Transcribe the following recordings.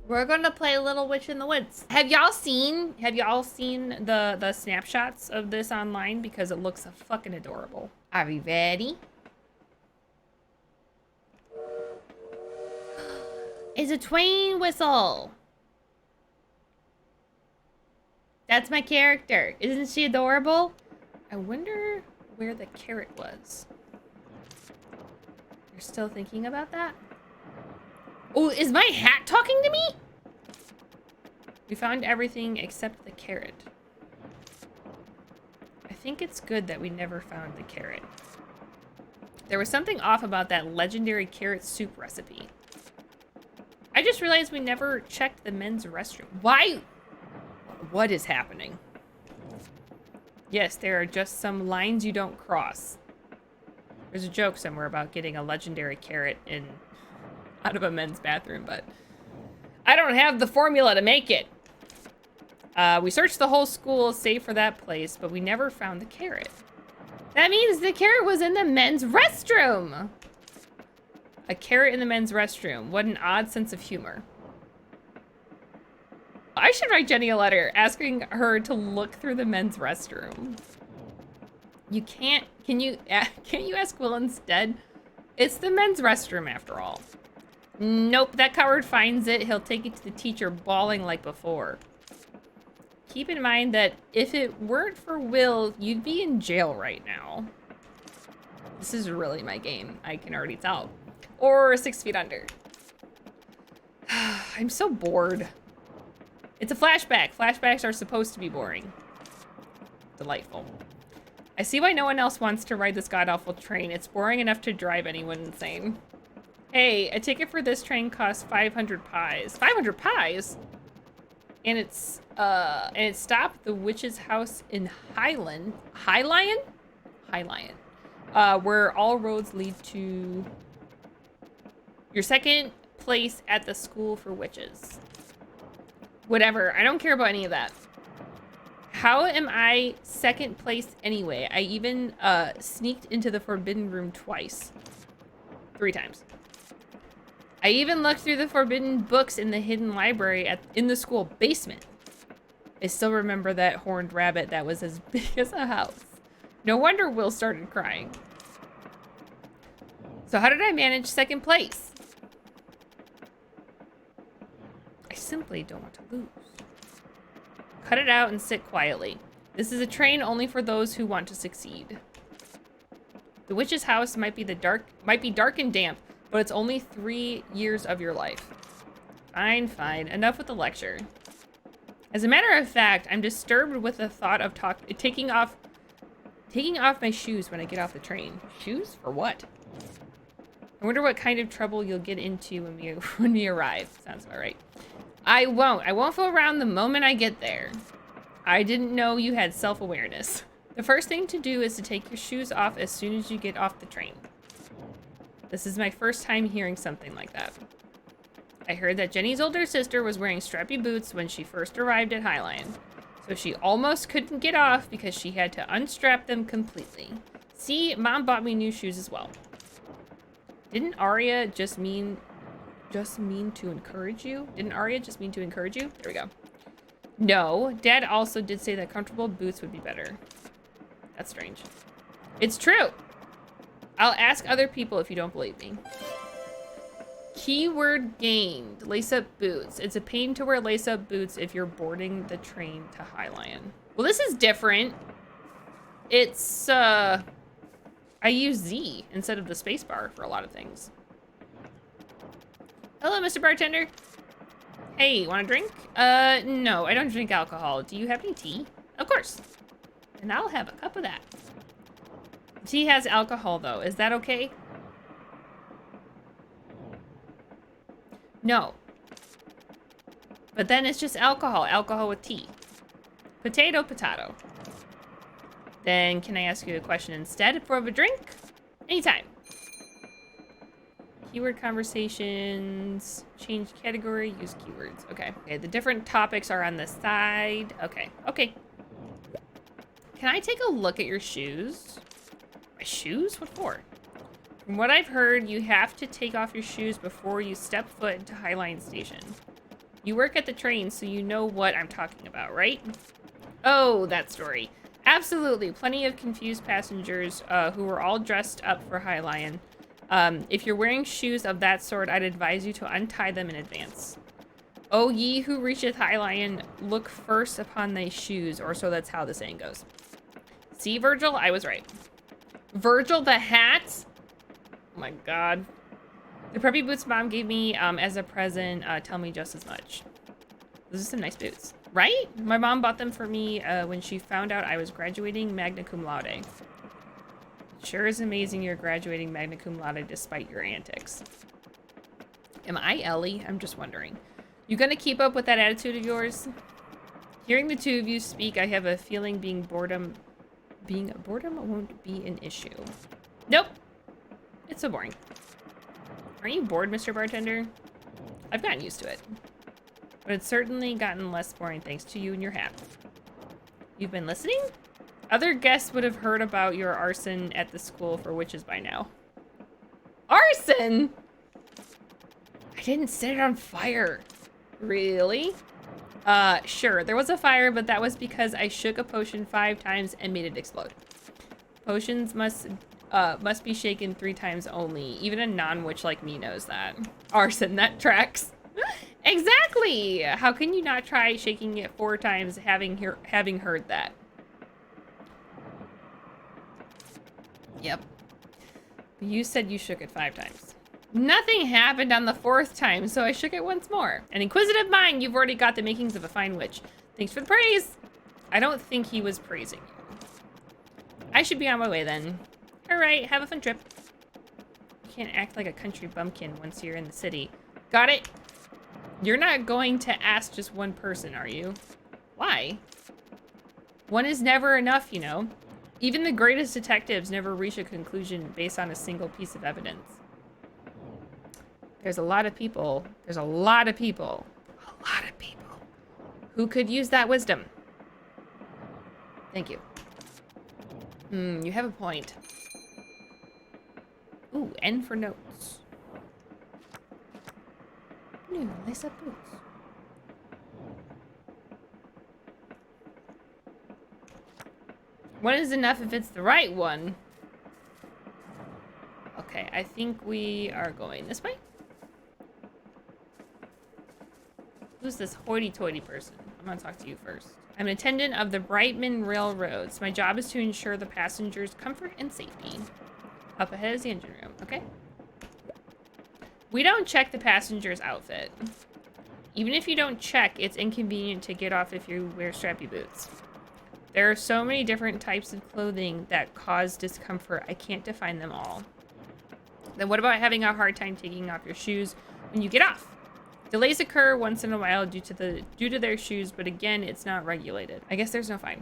We're gonna play Little Witch in the Woods. Have y'all seen the snapshots of this online? Because it looks fucking adorable. Are we ready? It's a train whistle. That's my character. Isn't she adorable? I wonder where the carrot was. You're still thinking about that? Oh, is my hat talking to me? We found everything except the carrot. I think it's good that we never found the carrot. There was something off about that legendary carrot soup recipe. I just realized we never checked the men's restroom. Why? What is happening? Yes, there are just some lines you don't cross. There's a joke somewhere about getting a legendary carrot out of a men's bathroom, but I don't have the formula to make it. We searched the whole school save for that place, but we never found the carrot. That means the carrot was in the men's restroom. A carrot in the men's restroom. What an odd sense of humor. I should write Jenny a letter asking her to look through the men's restroom. You can't, can't you ask Will instead? It's the men's restroom after all. Nope, that coward finds it. He'll take it to the teacher bawling like before. Keep in mind that if it weren't for Will, you'd be in jail right now. This is really my game, I can already tell. Or 6 feet under. I'm so bored. It's a flashback. Flashbacks are supposed to be boring. Delightful. I see why no one else wants to ride this god-awful train. It's boring enough to drive anyone insane. Hey, a ticket for this train costs 500 pies. 500 pies? And it stopped the witch's house in Highlion, where all roads lead to your second place at the school for witches. Whatever, I don't care about any of that. How am I second place anyway? I even sneaked into the forbidden room twice. 3 times. I even looked through the forbidden books in the hidden library in the school basement. I still remember that horned rabbit that was as big as a house. No wonder Will started crying. So how did I manage second place? I simply don't want to lose. Cut it out and sit quietly. This is a train only for those who want to succeed. The witch's house might be dark and damp, but it's only 3 years of your life. Fine, fine. Enough with the lecture. As a matter of fact, I'm disturbed with the thought of taking off my shoes when I get off the train. Shoes? For what? I wonder what kind of trouble you'll get into when we arrive. Sounds about right. I won't fool around the moment I get there. I didn't know you had self-awareness. The first thing to do is to take your shoes off as soon as you get off the train. This is my first time hearing something like that. I heard that Jenny's older sister was wearing strappy boots when she first arrived at Highlion, so she almost couldn't get off because she had to unstrap them completely. See, Mom bought me new shoes as well. Didn't Arya just mean to encourage you? Didn't Arya just mean to encourage you? There we go. No, Dad also did say that comfortable boots would be better. That's strange. It's true. I'll ask other people if you don't believe me. Keyword gained. Lace-up boots. It's a pain to wear lace-up boots if you're boarding the train to Highlion. Well, this is different. It's, I use Z instead of the spacebar for a lot of things. Hello, Mr. Bartender. Hey, want a drink? No, I don't drink alcohol. Do you have any tea? Of course. And I'll have a cup of that. Tea has alcohol, though. Is that okay? No. But then it's just alcohol. Alcohol with tea. Potato, potato. Then can I ask you a question instead for a drink? Anytime. Keyword conversations. Change category. Use keywords. Okay. Okay, the different topics are on the side. Okay. Okay. Can I take a look at your shoes? My shoes? What for? From what I've heard, you have to take off your shoes before you step foot into Highline Station. You work at the train, so you know what I'm talking about, right? Oh, that story. Absolutely. Plenty of confused passengers who were all dressed up for Highline. If you're wearing shoes of that sort, I'd advise you to untie them in advance. O ye who reacheth Highline, look first upon thy shoes, or so that's how the saying goes. See, Virgil? I was right. Virgil the hat? Oh my god. The preppy boots mom gave me as a present tell me just as much. Those are some nice boots. Right? My mom bought them for me when she found out I was graduating magna cum laude. Sure is amazing you're graduating magna cum laude despite your antics. Am I Ellie? I'm just wondering. You gonna keep up with that attitude of yours? Hearing the two of you speak, I have a feeling boredom won't be an issue. Nope. It's so boring. Aren't you bored, Mr. Bartender? I've gotten used to it. But it's certainly gotten less boring thanks to you and your hat. You've been listening? Other guests would have heard about your arson at the school for witches by now. Arson? I didn't set it on fire. Really? Sure. There was a fire, but that was because I shook a potion 5 times and made it explode. Potions must be shaken 3 times only. Even a non-witch like me knows that. Arson, that tracks. Exactly! How can you not try shaking it 4 times having heard that? Yep. You said you shook it 5 times. Nothing happened on the 4th time, so I shook it once more. An inquisitive mind, you've already got the makings of a fine witch. Thanks for the praise! I don't think he was praising you. I should be on my way then. Alright, have a fun trip. You can't act like a country bumpkin once you're in the city. Got it? You're not going to ask just one person, are you? Why? One is never enough, you know. Even the greatest detectives never reach a conclusion based on a single piece of evidence. There's a lot of people who could use that wisdom. Thank you. You have a point. Ooh, N for notes. New lace-up boots. One is enough if it's the right one. Okay, I think we are going this way. Who's this hoity-toity person? I'm gonna talk to you first. I'm an attendant of the Brightman Railroads. My job is to ensure the passengers' comfort and safety. Up ahead is the engine room, okay? We don't check the passenger's outfit. Even if you don't check, it's inconvenient to get off if you wear strappy boots. There are so many different types of clothing that cause discomfort, I can't define them all. Then what about having a hard time taking off your shoes when you get off? Delays occur once in a while due to their shoes, but again, it's not regulated. I guess there's no fine.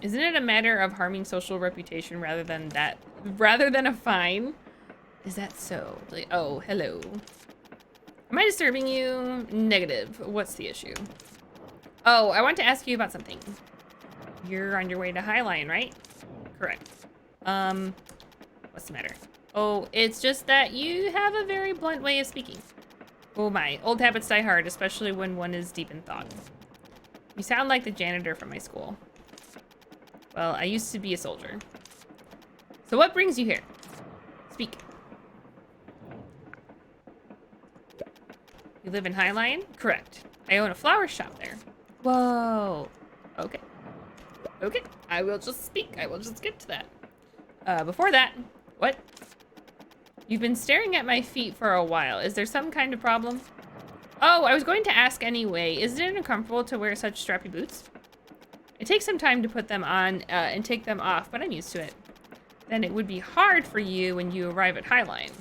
Isn't it a matter of harming social reputation rather than a fine? Is that so? Like, oh, hello. Am I disturbing you? Negative. What's the issue? Oh, I want to ask you about something. You're on your way to Highline, right? Correct. What's the matter? Oh, it's just that you have a very blunt way of speaking. Oh my, old habits die hard, especially when one is deep in thought. You sound like the janitor from my school. Well, I used to be a soldier. So what brings you here? Speak. You live in Highline? Correct. I own a flower shop there. Whoa. Okay. Okay, I will just speak. I will just get to that. Before that, what? You've been staring at my feet for a while. Is there some kind of problem? Oh, I was going to ask anyway. Isn't it uncomfortable to wear such strappy boots? It takes some time to put them on and take them off, but I'm used to it. Then it would be hard for you when you arrive at Highline.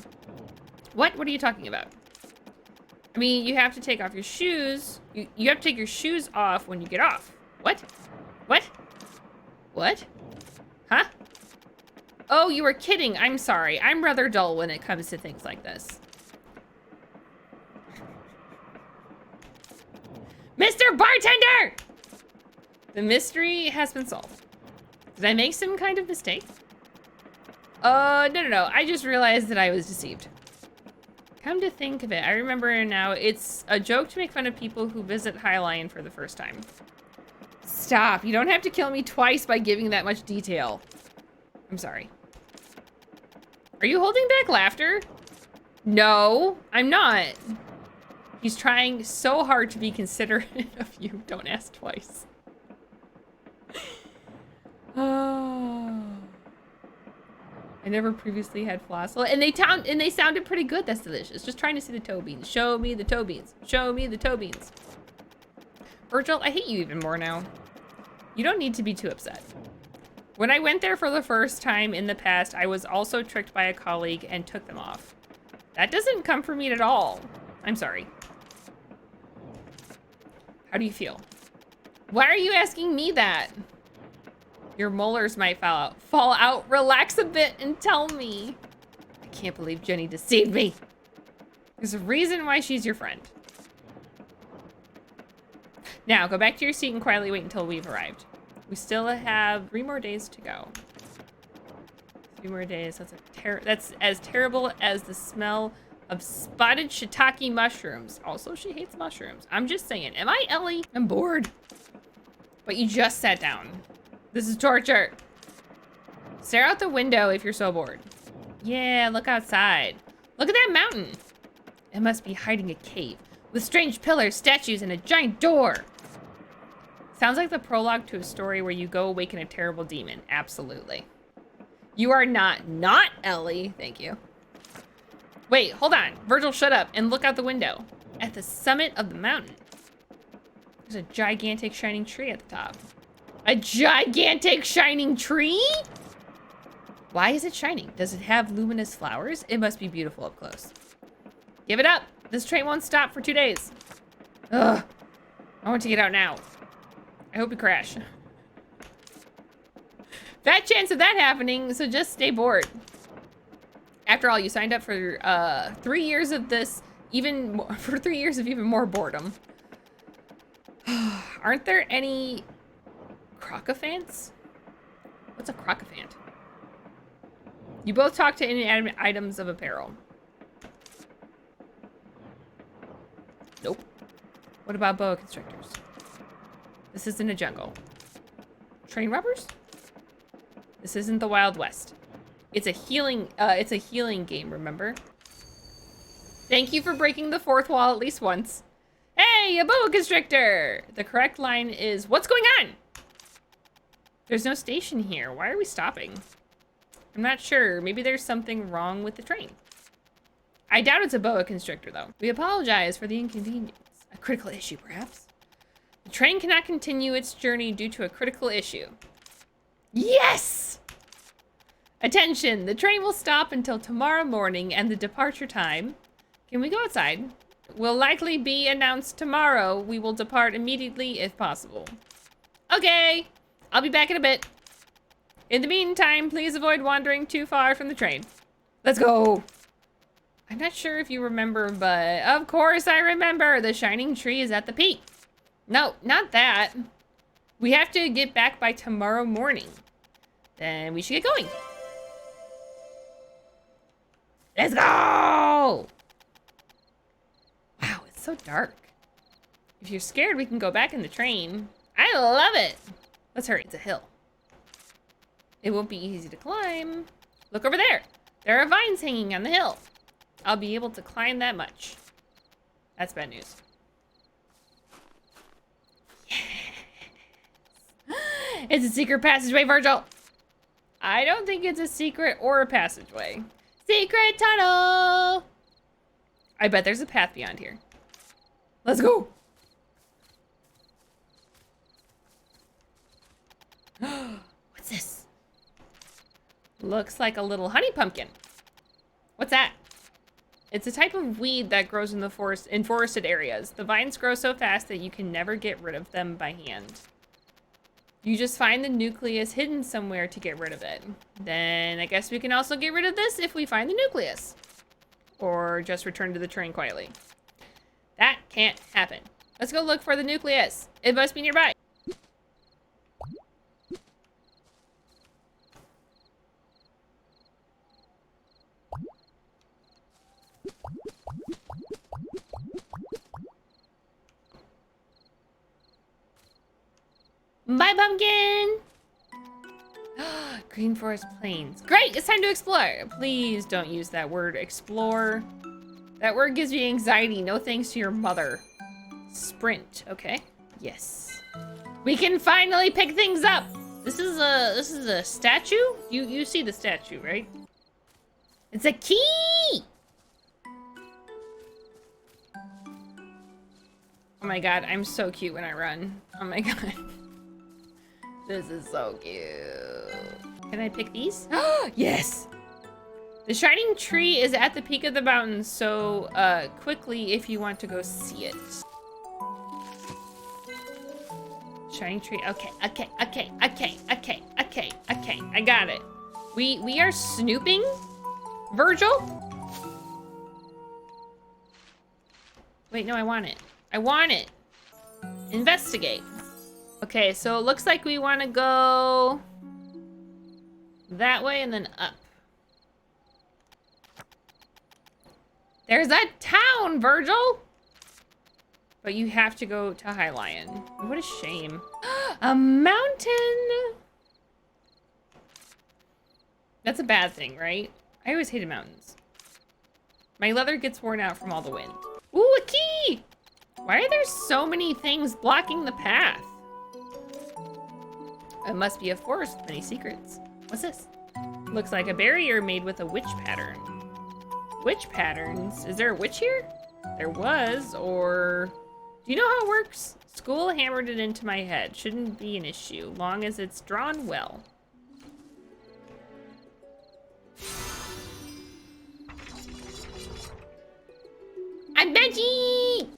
What? What are you talking about? I mean, you have to take off your shoes. You have to take your shoes off when you get off. What? What? What? Huh? Oh, you were kidding. I'm sorry. I'm rather dull when it comes to things like this. Mr. Bartender! The mystery has been solved. Did I make some kind of mistake? No. I just realized that I was deceived. Come to think of it, I remember now, it's a joke to make fun of people who visit Highline for the first time. Stop, you don't have to kill me twice by giving that much detail. I'm sorry. Are you holding back laughter? No, I'm not. He's trying so hard to be considerate of you. Don't ask twice. Oh. I never previously had flossel, and they sounded pretty good. That's delicious. Just trying to see the toe beans. Show me the toe beans. Show me the toe beans. Virgil, I hate you even more now. You don't need to be too upset. When I went there for the first time in the past, I was also tricked by a colleague and took them off. That doesn't come from me at all. I'm sorry. How do you feel? Why are you asking me that? Your molars might fall out. Relax a bit and tell me. I can't believe Jenny deceived me. There's a reason why she's your friend. Now, go back to your seat and quietly wait until we've arrived. We still have 3 more days to go. 3 more days. That's as terrible as the smell of spotted shiitake mushrooms. Also, she hates mushrooms. I'm just saying. Am I Ellie? I'm bored. But you just sat down. This is torture. Stare out the window if you're so bored. Yeah, look outside. Look at that mountain. It must be hiding a cave with strange pillars, statues, and a giant door. Sounds like the prologue to a story where you go awaken a terrible demon. Absolutely. You are not Ellie. Thank you. Wait, hold on. Virgil, shut up and look out the window. At the summit of the mountain, there's a gigantic shining tree at the top. A gigantic shining tree? Why is it shining? Does it have luminous flowers? It must be beautiful up close. Give it up. This train won't stop for 2 days. Ugh. I want to get out now. I hope you crash. Fat chance of that happening, so just stay bored. After all, you signed up for 3 years of this, for 3 years of even more boredom. Aren't there any crocophants? What's a crocophant? You both talk to inanimate items of apparel. Nope. What about boa constrictors? This isn't a jungle. Train robbers? This isn't the Wild West. It's a healing game, remember? Thank you for breaking the 4th wall at least once. Hey, a boa constrictor! The correct line is, what's going on? There's no station here. Why are we stopping? I'm not sure. Maybe there's something wrong with the train. I doubt it's a boa constrictor, though. We apologize for the inconvenience. A critical issue, perhaps? The train cannot continue its journey due to a critical issue. Yes! Attention! The train will stop until tomorrow morning, and the departure time... Can we go outside? Will likely be announced tomorrow. We will depart immediately if possible. Okay! I'll be back in a bit. In the meantime, please avoid wandering too far from the train. Let's go! I'm not sure if you remember, but of course I remember. The shining tree is at the peak. No, not that. We have to get back by tomorrow morning. Then we should get going. Let's go! Wow, it's so dark. If you're scared, we can go back in the train. I love it. Let's hurry, it's a hill. It won't be easy to climb. Look over there. There are vines hanging on the hill. I'll be able to climb that much. That's bad news. Yes. It's a secret passageway, Virgil. I don't think it's a secret or a passageway. Secret tunnel. I bet there's a path beyond here. Let's go. What's this? Looks like a little honey pumpkin. What's that? It's a type of weed that grows in the forest, in forested areas. The vines grow so fast that you can never get rid of them by hand. You just find the nucleus hidden somewhere to get rid of it. Then I guess we can also get rid of this if we find the nucleus. Or just return to the train quietly. That can't happen. Let's go look for the nucleus. It must be nearby. Bye, pumpkin! Green forest plains. Great, it's time to explore. Please don't use that word, explore. That word gives me anxiety. No thanks to your mother. Sprint, okay. Yes. We can finally pick things up. This is a statue? You see the statue, right? It's a key! Oh my god, I'm so cute when I run. Oh my god. This is so cute. Can I pick these? Yes! The shining tree is at the peak of the mountain, so quickly if you want to go see it. Shining tree, okay. I got it. We are snooping, Virgil? Wait, no, I want it. I want it. Investigate. Okay, so it looks like we want to go that way and then up. There's a town, Virgil! But you have to go to High Lion. What a shame. A mountain! That's a bad thing, right? I always hated mountains. My leather gets worn out from all the wind. Ooh, a key! Why are there so many things blocking the path? It must be a forest with many secrets. What's this? Looks like a barrier made with a witch pattern. Witch patterns? Is there a witch here? There was, or... Do you know how it works? School hammered it into my head. Shouldn't be an issue, long as it's drawn well. I'm veggie!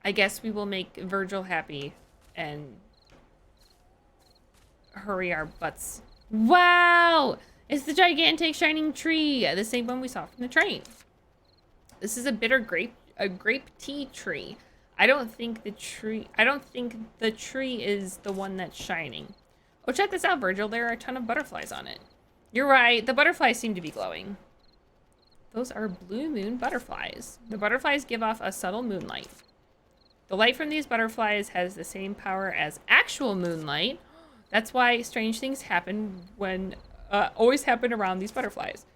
I guess we will make Virgil happy and hurry our butts. Wow! It's the gigantic shining tree, the same one we saw from the train. This is a grape tea tree. I don't think the tree is the one that's shining. Oh, check this out, Virgil. There are a ton of butterflies on it. You're right. The butterflies seem to be glowing. Those are blue moon butterflies. The butterflies give off a subtle moonlight. The light from these butterflies has the same power as actual moonlight. That's why strange things happen when, always happen around these butterflies.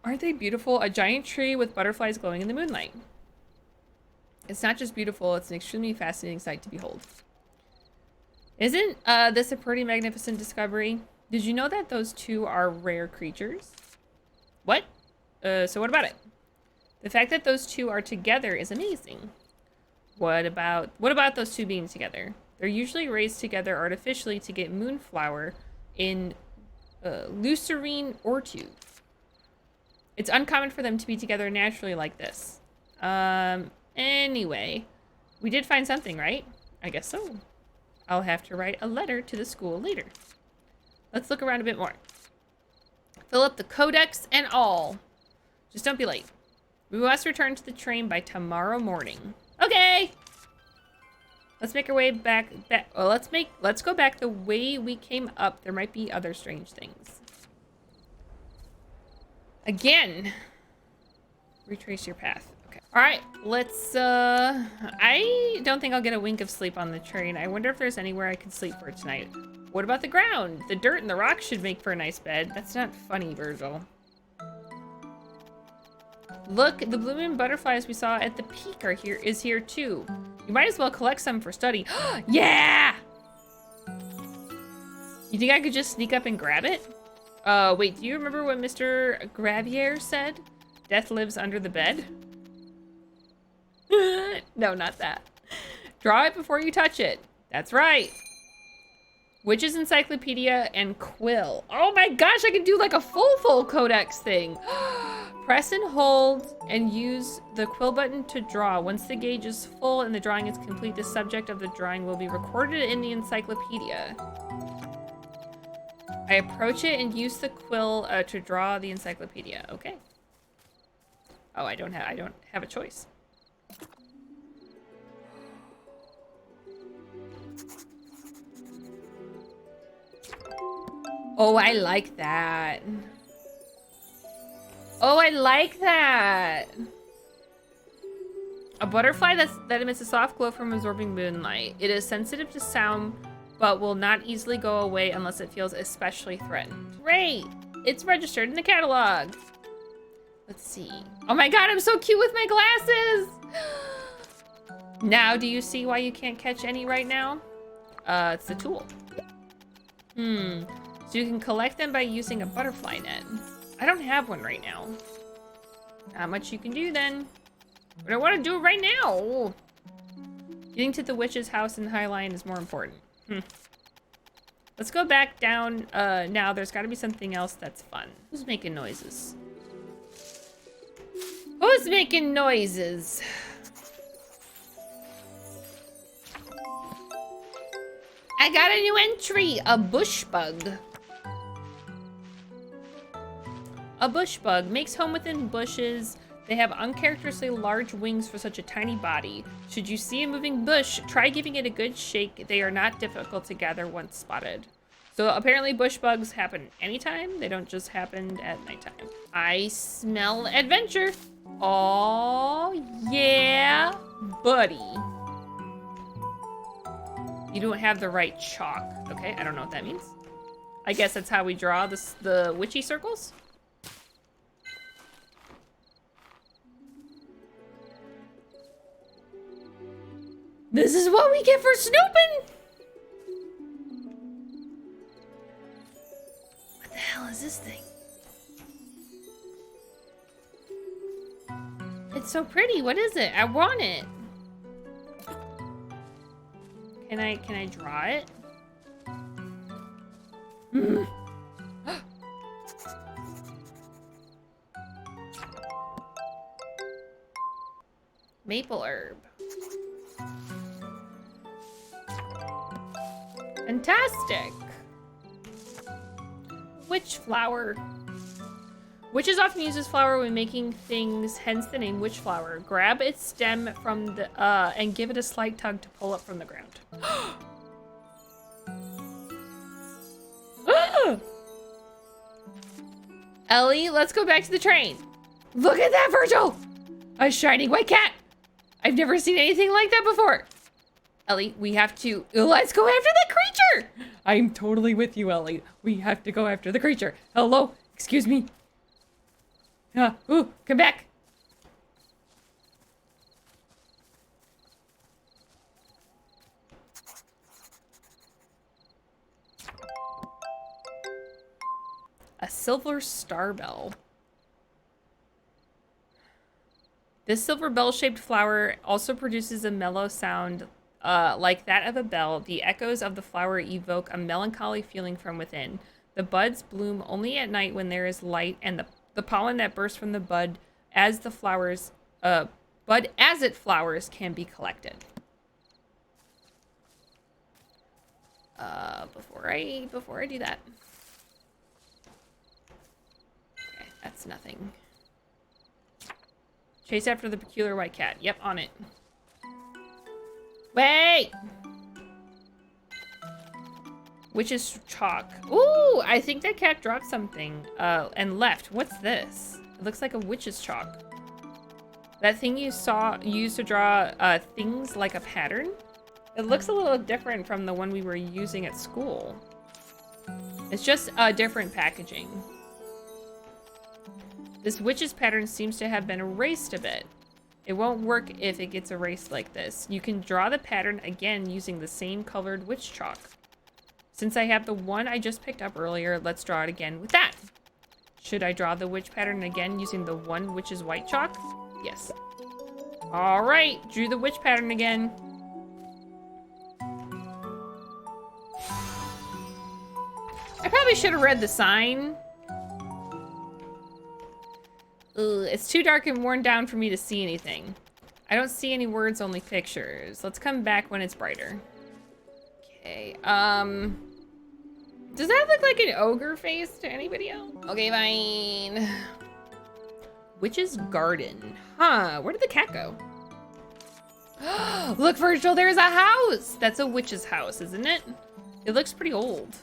Aren't they beautiful? A giant tree with butterflies glowing in the moonlight. It's not just beautiful, it's an extremely fascinating sight to behold. Isn't this a pretty magnificent discovery? Did you know that those two are rare creatures? What? So what about it? The fact that those two are together is amazing. What about those two being together? They're usually raised together artificially to get moonflower in Lucerine ortu. It's uncommon for them to be together naturally like this. Anyway, we did find something, right? I guess so. I'll have to write a letter to the school later. Let's look around a bit more. Fill up the codex and all. Just don't be late. We must return to the train by tomorrow morning. Okay. Let's make our way back. Well, let's go back the way we came up. There might be other strange things. Again. Retrace your path. Okay. All right. Let's. I don't think I'll get a wink of sleep on the train. I wonder if there's anywhere I could sleep for tonight. What about the ground? The dirt and the rocks should make for a nice bed. That's not funny, Virgil. Look, the blooming butterflies we saw at the peak is here too. You might as well collect some for study. Yeah! You think I could just sneak up and grab it? Wait, do you remember what Mr. Gravier said? Death lives under the bed? No, not that. Draw it before you touch it. That's right. Witch's Encyclopedia and Quill. Oh my gosh, I can do like a full codex thing. Press and hold and use the quill button to draw. Once the gauge is full and the drawing is complete, the subject of the drawing will be recorded in the encyclopedia. I approach it and use the quill to draw the encyclopedia. Okay. Oh, I don't have a choice. Oh, I like that. Oh, I like that. A butterfly that emits a soft glow from absorbing moonlight. It is sensitive to sound, but will not easily go away unless it feels especially threatened. Great! It's registered in the catalog. Let's see. Oh my god, I'm so cute with my glasses! Now, do you see why you can't catch any right now? It's the tool. So you can collect them by using a butterfly net. I don't have one right now. Not much you can do then. But I want to do it right now. Getting to the witch's house in Highline is more important. Let's go back down. Now, there's got to be something else that's fun. Who's making noises? Who's making noises? I got a new entry, a bush bug. A bush bug makes home within bushes. They have uncharacteristically large wings for such a tiny body. Should you see a moving bush, try giving it a good shake. They are not difficult to gather once spotted. So apparently bush bugs happen anytime. They don't just happen at nighttime. I smell adventure. Oh yeah, buddy. You don't have the right chalk. Okay, I don't know what that means. I guess that's how we draw the witchy circles. This is what we get for snooping! What the hell is this thing? It's so pretty. What is it? I want it. Can I draw it? Maple herb. Fantastic. Witch flower. Witches often use this flower when making things, hence the name witch flower. Grab its stem from the and give it a slight tug to pull up from the ground. Ellie, let's go back to the train. Look at that, Virgil! A shiny white cat. I've never seen anything like that before. Ellie, we have to, let's go after the creature! I'm totally with you, Ellie. We have to go after the creature. Hello, excuse me. Ooh, come back. A silver star bell. This silver bell-shaped flower also produces a mellow sound like that of a bell. The echoes of the flower evoke a melancholy feeling from within. The buds bloom only at night when there is light, and the pollen that bursts from the bud as it flowers can be collected. Before I do that. Okay, that's nothing. Chase after the peculiar white cat. Yep, on it. Wait! Witch's chalk. Ooh, I think that cat dropped something and left. What's this? It looks like a witch's chalk. That thing you used to draw things like a pattern? It looks a little different from the one we were using at school. It's just a different packaging. This witch's pattern seems to have been erased a bit. It won't work if it gets erased like this. You can draw the pattern again using the same colored witch chalk. Since I have the one I just picked up earlier, let's draw it again with that. Should I draw the witch pattern again using the one witch's white chalk? Yes. All right, drew the witch pattern again. I probably should have read the sign. Ugh, it's too dark and worn down for me to see anything. I don't see any words, only pictures. Let's come back when it's brighter. Okay, does that look like an ogre face to anybody else? Okay, fine. Witch's garden. Huh, where did the cat go? Look, Virgil, there's a house! That's a witch's house, isn't it? It looks pretty old.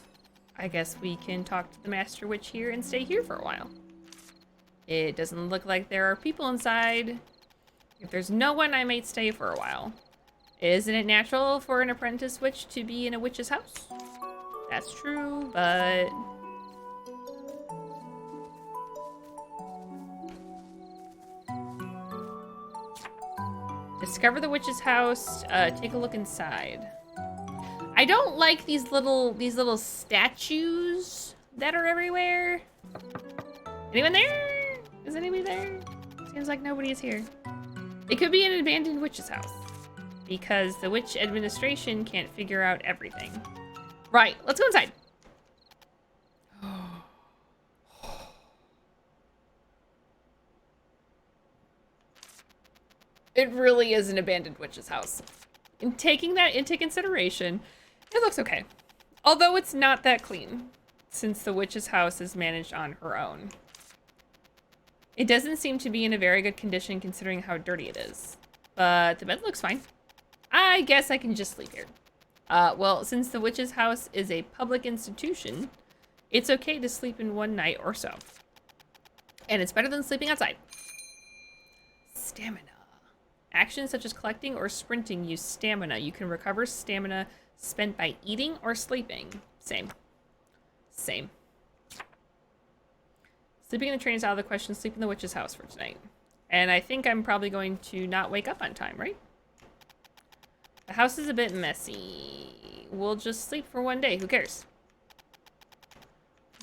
I guess we can talk to the master witch here and stay here for a while. It doesn't look like there are people inside. If there's no one, I might stay for a while. Isn't it natural for an apprentice witch to be in a witch's house? That's true, but... Discover the witch's house. Take a look inside. I don't like these little statues that are everywhere. Anyone there? Is anybody there? Seems like nobody is here. It could be an abandoned witch's house because the witch administration can't figure out everything. Right, let's go inside. It really is an abandoned witch's house. In taking that into consideration, it looks okay. Although it's not that clean, since the witch's house is managed on her own. It doesn't seem to be in a very good condition considering how dirty it is. But the bed looks fine. I guess I can just sleep here. Well, since the witch's house is a public institution, it's okay to sleep in one night or so. And it's better than sleeping outside. Stamina. Actions such as collecting or sprinting use stamina. You can recover stamina spent by eating or sleeping. Same. Same. Sleeping in the train is out of the question. Sleep in the witch's house for tonight. And I think I'm probably going to not wake up on time, right? The house is a bit messy. We'll just sleep for one day. Who cares?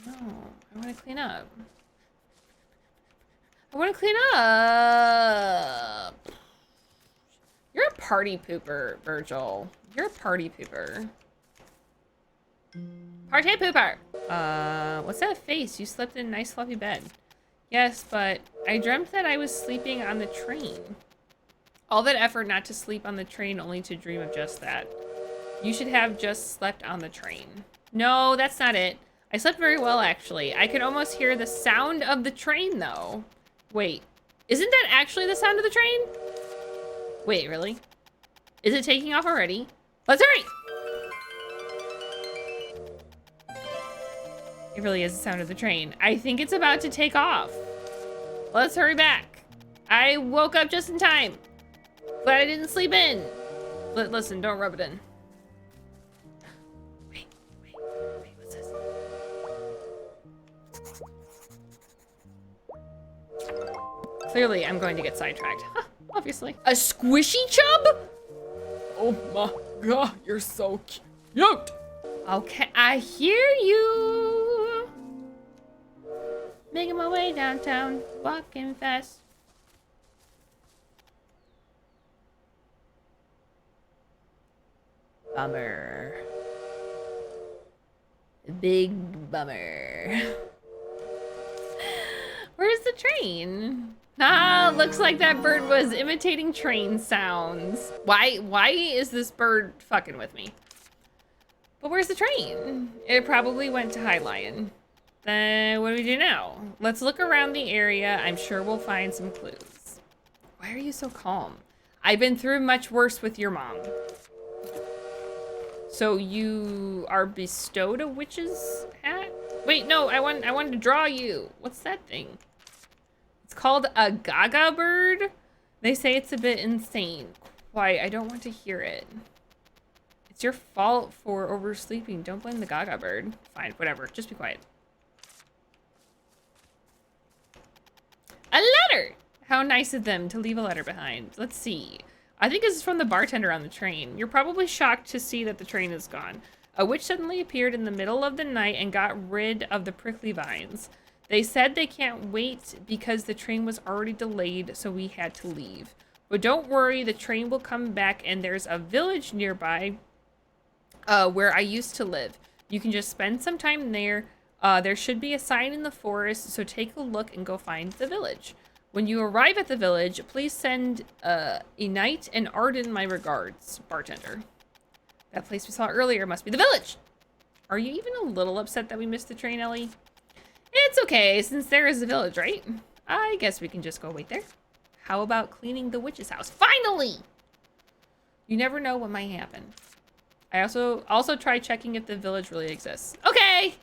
No, I want to clean up. I want to clean up. You're a party pooper, Virgil. You're a party pooper. Party pooper! What's that face? You slept in a nice fluffy bed. Yes, but I dreamt that I was sleeping on the train. All that effort not to sleep on the train only to dream of just that. You should have just slept on the train. No, that's not it. I slept very well, actually. I could almost hear the sound of the train, though. Wait, isn't that actually the sound of the train? Wait, really? Is it taking off already? Let's hurry! It really is the sound of the train. I think it's about to take off. Let's hurry back. I woke up just in time. Glad I didn't sleep in. Listen, don't rub it in. Wait, what's this? Clearly, I'm going to get sidetracked. Huh, obviously. A squishy chub? Oh my god, you're so cute. Okay, I hear you. Making my way downtown, walking fast. Bummer. Big bummer. Where's the train? Ah, looks like that bird was imitating train sounds. Why is this bird fucking with me? But where's the train? It probably went to High Lion. Then what do we do now? Let's look around the area. I'm sure we'll find some clues. Why are you so calm? I've been through much worse with your mom. So you are bestowed a witch's hat? Wait, no, I wanted to draw you. What's that thing? It's called a gaga bird. They say it's a bit insane. Why? I don't want to hear it. It's your fault for oversleeping. Don't blame the gaga bird. Fine, whatever. Just be quiet. A letter! How nice of them to leave a letter behind. Let's see. I think this is from the bartender on the train. You're probably shocked to see that the train is gone. A witch suddenly appeared in the middle of the night and got rid of the prickly vines. They said they can't wait because the train was already delayed, so we had to leave. But don't worry, the train will come back and there's a village nearby where I used to live. You can just spend some time there. There should be a sign in the forest, so take a look and go find the village. When you arrive at the village, please send a knight and Arden my regards, bartender. That place we saw earlier must be the village. Are you even a little upset that we missed the train, Ellie? It's okay, since there is a village, right? I guess we can just go wait there. How about cleaning the witch's house? Finally! You never know what might happen. I also try checking if the village really exists. Okay!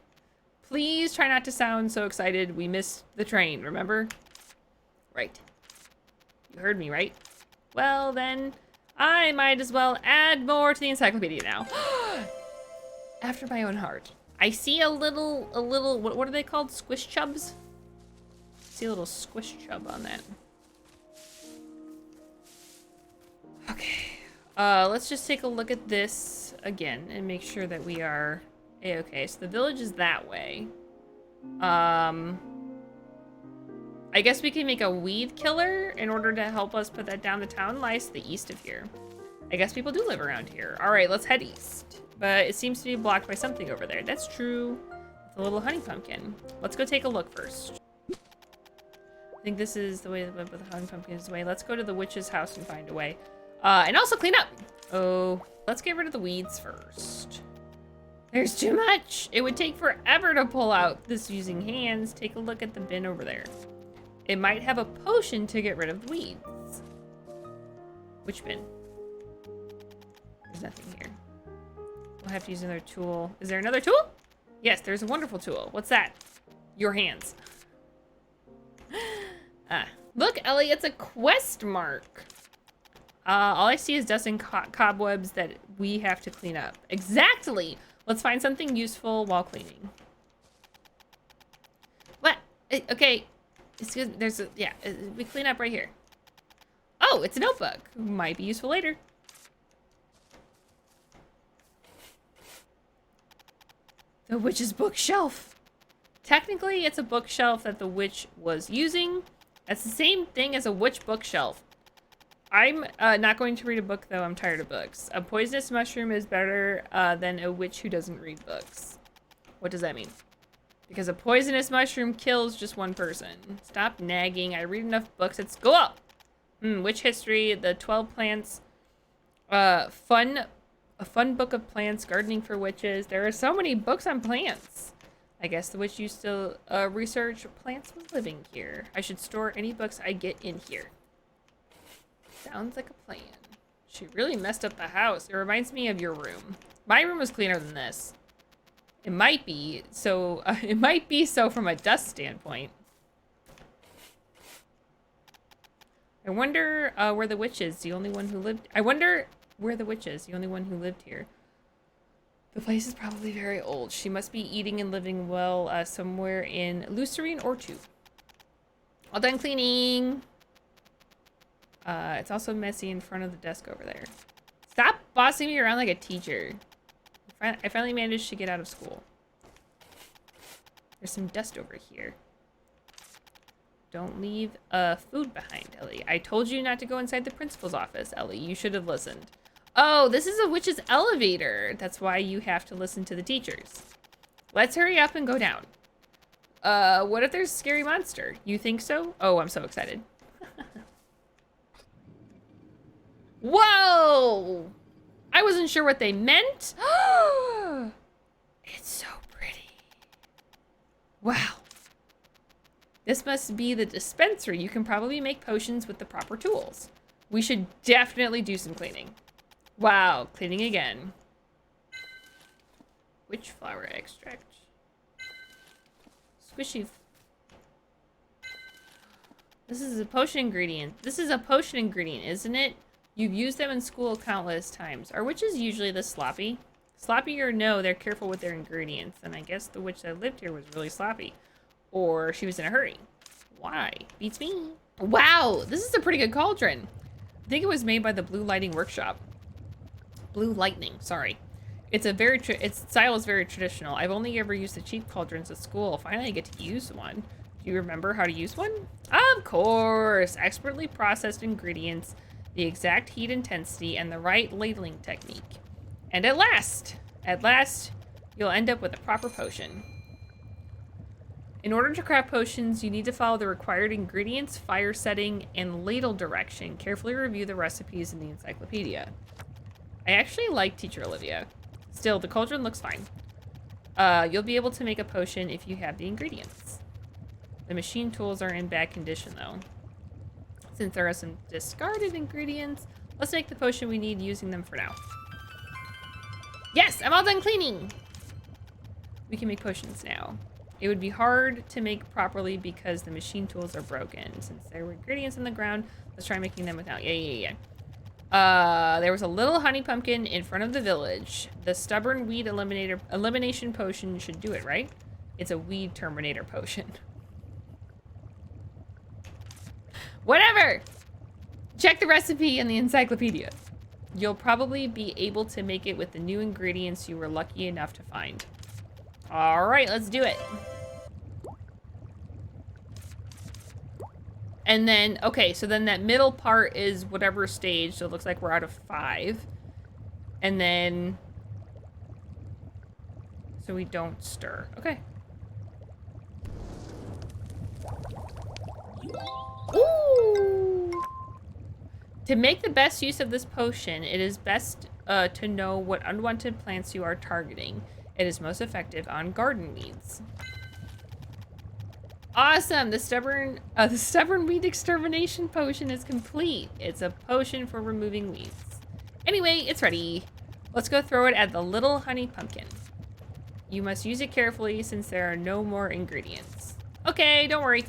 Please try not to sound so excited. We missed the train, remember? Right. You heard me, right? Well, then, I might as well add more to the encyclopedia now. After my own heart. I see a little, what are they called? Squish chubs? I see a little squish chub on that. Okay. Let's just take a look at this again and make sure that we are A-okay. So the village is that way. I guess we can make a weed killer in order to help us put that down. The town lies to the east of here. I guess people do live around here. All right, let's head east. But it seems to be blocked by something over there. That's true. It's a little honey pumpkin. Let's go take a look first. I think this is the way that the honey pumpkin is the way. Let's go to the witch's house and find a way. And also clean up. Oh, let's get rid of the weeds first. There's too much. It would take forever to pull out this using hands. Take a look at the bin over there. It might have a potion to get rid of the weeds. Which bin? There's nothing here. We'll have to use another tool. Is there another tool? Yes, there's a wonderful tool. What's that? Your hands. Look, Ellie, it's a quest mark. All I see is dust and cobwebs that we have to clean up. Exactly. Let's find something useful while cleaning. What? Okay. There's a, yeah, we clean up right here. Oh, it's a notebook. Might be useful later. The witch's bookshelf. Technically, it's a bookshelf that the witch was using. That's the same thing as a witch bookshelf. I'm not going to read a book, though. I'm tired of books. A poisonous mushroom is better than a witch who doesn't read books. What does that mean? Because a poisonous mushroom kills just one person. Stop nagging. I read enough books at school. Witch history, the 12 plants. A fun book of plants, gardening for witches. There are so many books on plants. I guess the witch used to research plants when living here. I should store any books I get in here. Sounds like a plan. She really messed up the house. It reminds me of your room. My room was cleaner than this. It might be so. It might be so from a dust standpoint. I wonder where the witch is. The only one who lived. I wonder where the witch is. The only one who lived here. The place is probably very old. She must be eating and living well somewhere in Lucerne or two. All done cleaning. It's also messy in front of the desk over there. Stop bossing me around like a teacher. I finally managed to get out of school. There's some dust over here. Don't leave food behind, Ellie. I told you not to go inside the principal's office, Ellie. You should have listened. Oh, this is a witch's elevator. That's why you have to listen to the teachers. Let's hurry up and go down. What if there's a scary monster? You think so? Oh, I'm so excited. Whoa! I wasn't sure what they meant. It's so pretty. Wow. This must be the dispensary. You can probably make potions with the proper tools. We should definitely do some cleaning. Wow, cleaning again. Witch flower extract. Squishy. This is a potion ingredient. This is a potion ingredient, isn't it? You've used them in school countless times. Are witches usually this sloppy? Sloppy or no, they're careful with their ingredients. And I guess the witch that lived here was really sloppy. Or she was in a hurry. Why? Beats me. Wow, this is a pretty good cauldron. I think it was made by the Blue Lighting Workshop. Blue Lightning, sorry. Its style is very traditional. I've only ever used the cheap cauldrons at school. Finally I get to use one. Do you remember how to use one? Of course! Expertly processed ingredients, the exact heat intensity, and the right ladling technique. And at last, you'll end up with a proper potion. In order to craft potions, you need to follow the required ingredients, fire setting, and ladle direction. Carefully review the recipes in the encyclopedia. I actually like Teacher Olivia. Still, the cauldron looks fine. You'll be able to make a potion if you have the ingredients. The machine tools are in bad condition, though. Since there are some discarded ingredients, let's make the potion we need using them for now. Yes, I'm all done cleaning! We can make potions now. It would be hard to make properly because the machine tools are broken. Since there were ingredients in the ground, let's try making them without. Yeah. There was a little honey pumpkin in front of the village. The stubborn weed elimination potion should do it, right? It's a weed terminator potion. Whatever! Check the recipe in the encyclopedia. You'll probably be able to make it with the new ingredients you were lucky enough to find. All right, let's do it. And then, okay, so then that middle part is whatever stage, so it looks like we're out of 5. And then, so we don't stir. Okay. Ooh! To make the best use of this potion, it is best to know what unwanted plants you are targeting. It is most effective on garden weeds. Awesome! The stubborn weed extermination potion is complete. It's a potion for removing weeds. Anyway, it's ready. Let's go throw it at the little honey pumpkin. You must use it carefully since there are no more ingredients. Okay, don't worry.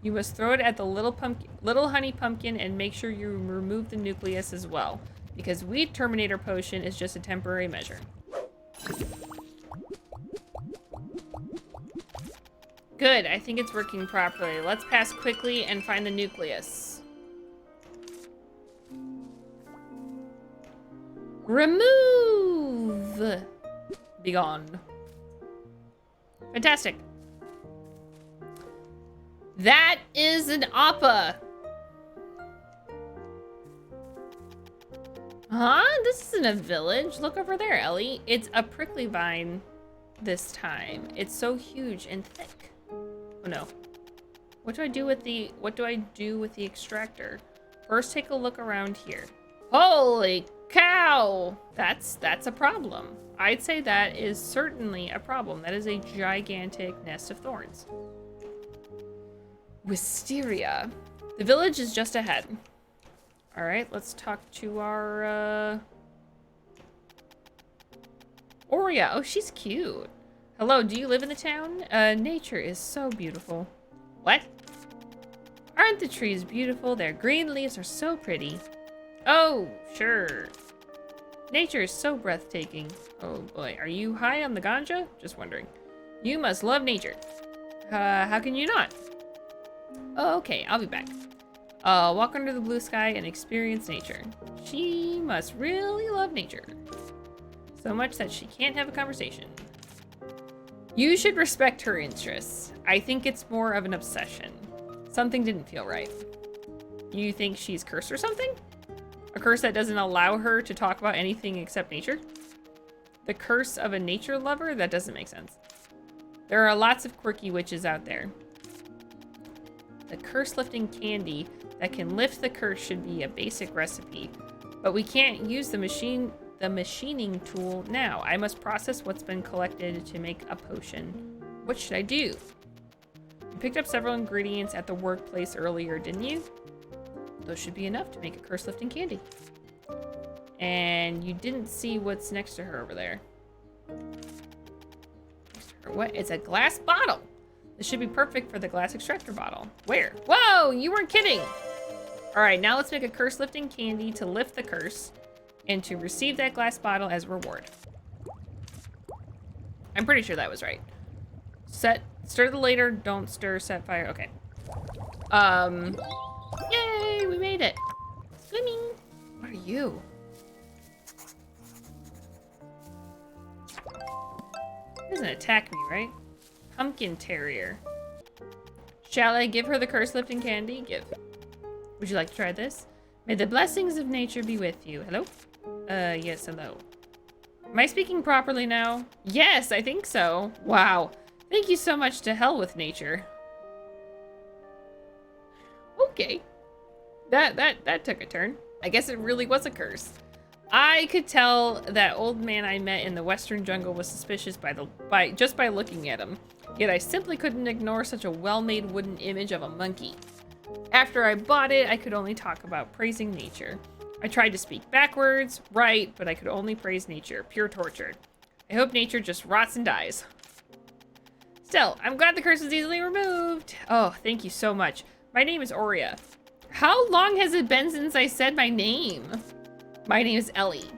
You must throw it at the little honey pumpkin and make sure you remove the nucleus as well, because weed terminator potion is just a temporary measure. Good, I think it's working properly. Let's pass quickly and find the nucleus. Remove! Be gone. Fantastic. That is an appa. Huh? This isn't a village. Look over there, Ellie. It's a prickly vine this time. It's so huge and thick. Oh no. What do I do with the extractor? First, take a look around here. Holy cow! That's a problem. I'd say that is certainly a problem. That is a gigantic nest of thorns. Wisteria. The village is just ahead. All right, let's talk to our Oria. Oh, she's cute. Hello, do you live in the town? Nature is so beautiful. What? Aren't the trees beautiful? Their green leaves are so pretty. Oh, sure. Nature is so breathtaking. Oh boy, are you high on the ganja? Just wondering. You must love nature. How can you not? Oh, okay, I'll be back. Walk under the blue sky and experience nature. She must really love nature. So much that she can't have a conversation. You should respect her interests. I think it's more of an obsession. Something didn't feel right. You think she's cursed or something? A curse that doesn't allow her to talk about anything except nature? The curse of a nature lover? That doesn't make sense. There are lots of quirky witches out there. The curse-lifting candy that can lift the curse should be a basic recipe, but we can't use the machining tool now. I must process what's been collected to make a potion. What should I do? You picked up several ingredients at the workplace earlier, didn't you? Those should be enough to make a curse-lifting candy. And you didn't see what's next to her over there. Next to her, what? It's a glass bottle. This should be perfect for the glass extractor bottle. Where? Whoa, you weren't kidding. All right, now let's make a curse-lifting candy to lift the curse and to receive that glass bottle as reward. I'm pretty sure that was right. Stir the later, don't stir, set fire. Okay. Yay, we made it. Swimming. What are you? He doesn't attack me, right? Pumpkin Terrier. Shall I give her the curse-lifting candy? Give. Would you like to try this? May the blessings of nature be with you. Hello? Yes, hello. Am I speaking properly now? Yes, I think so. Wow. Thank you so much. To hell with nature. Okay. That took a turn. I guess it really was a curse. I could tell that old man I met in the western jungle was suspicious just by looking at him. Yet I simply couldn't ignore such a well-made wooden image of a monkey. After I bought it, I could only talk about praising nature. I tried to speak backwards, right, but I could only praise nature. Pure torture. I hope nature just rots and dies. Still, I'm glad the curse was easily removed. Oh, thank you so much. My name is Oria. How long has it been since I said my name? My name is Ellie.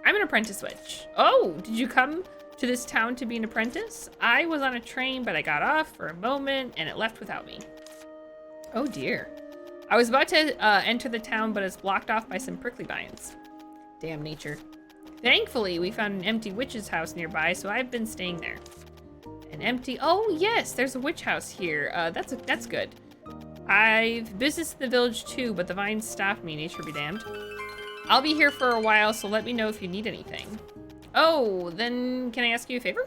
I'm an apprentice witch. Oh, did you come to this town to be an apprentice? I was on a train, but I got off for a moment and it left without me. Oh dear. I was about to enter the town, but it's blocked off by some prickly vines. Damn nature. Thankfully, we found an empty witch's house nearby, so I've been staying there. An empty... Oh, yes, there's a witch house here. That's good. I've visited the village too, but the vines stopped me, nature be damned. I'll be here for a while, so let me know if you need anything. Oh, then can I ask you a favor?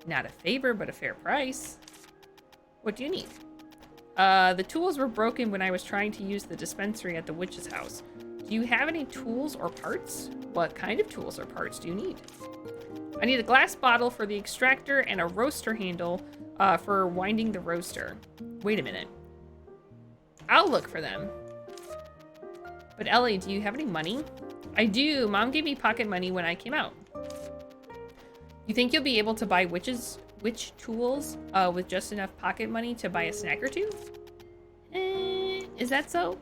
Not a favor, but a fair price. What do you need? The tools were broken when I was trying to use the dispensary at the witch's house. Do you have any tools or parts? What kind of tools or parts do you need? I need a glass bottle for the extractor and a roaster handle for winding the roaster. Wait a minute. I'll look for them. But Ellie, do you have any money? I do. Mom gave me pocket money when I came out. You think you'll be able to buy witch tools with just enough pocket money to buy a snack or two? Is that so?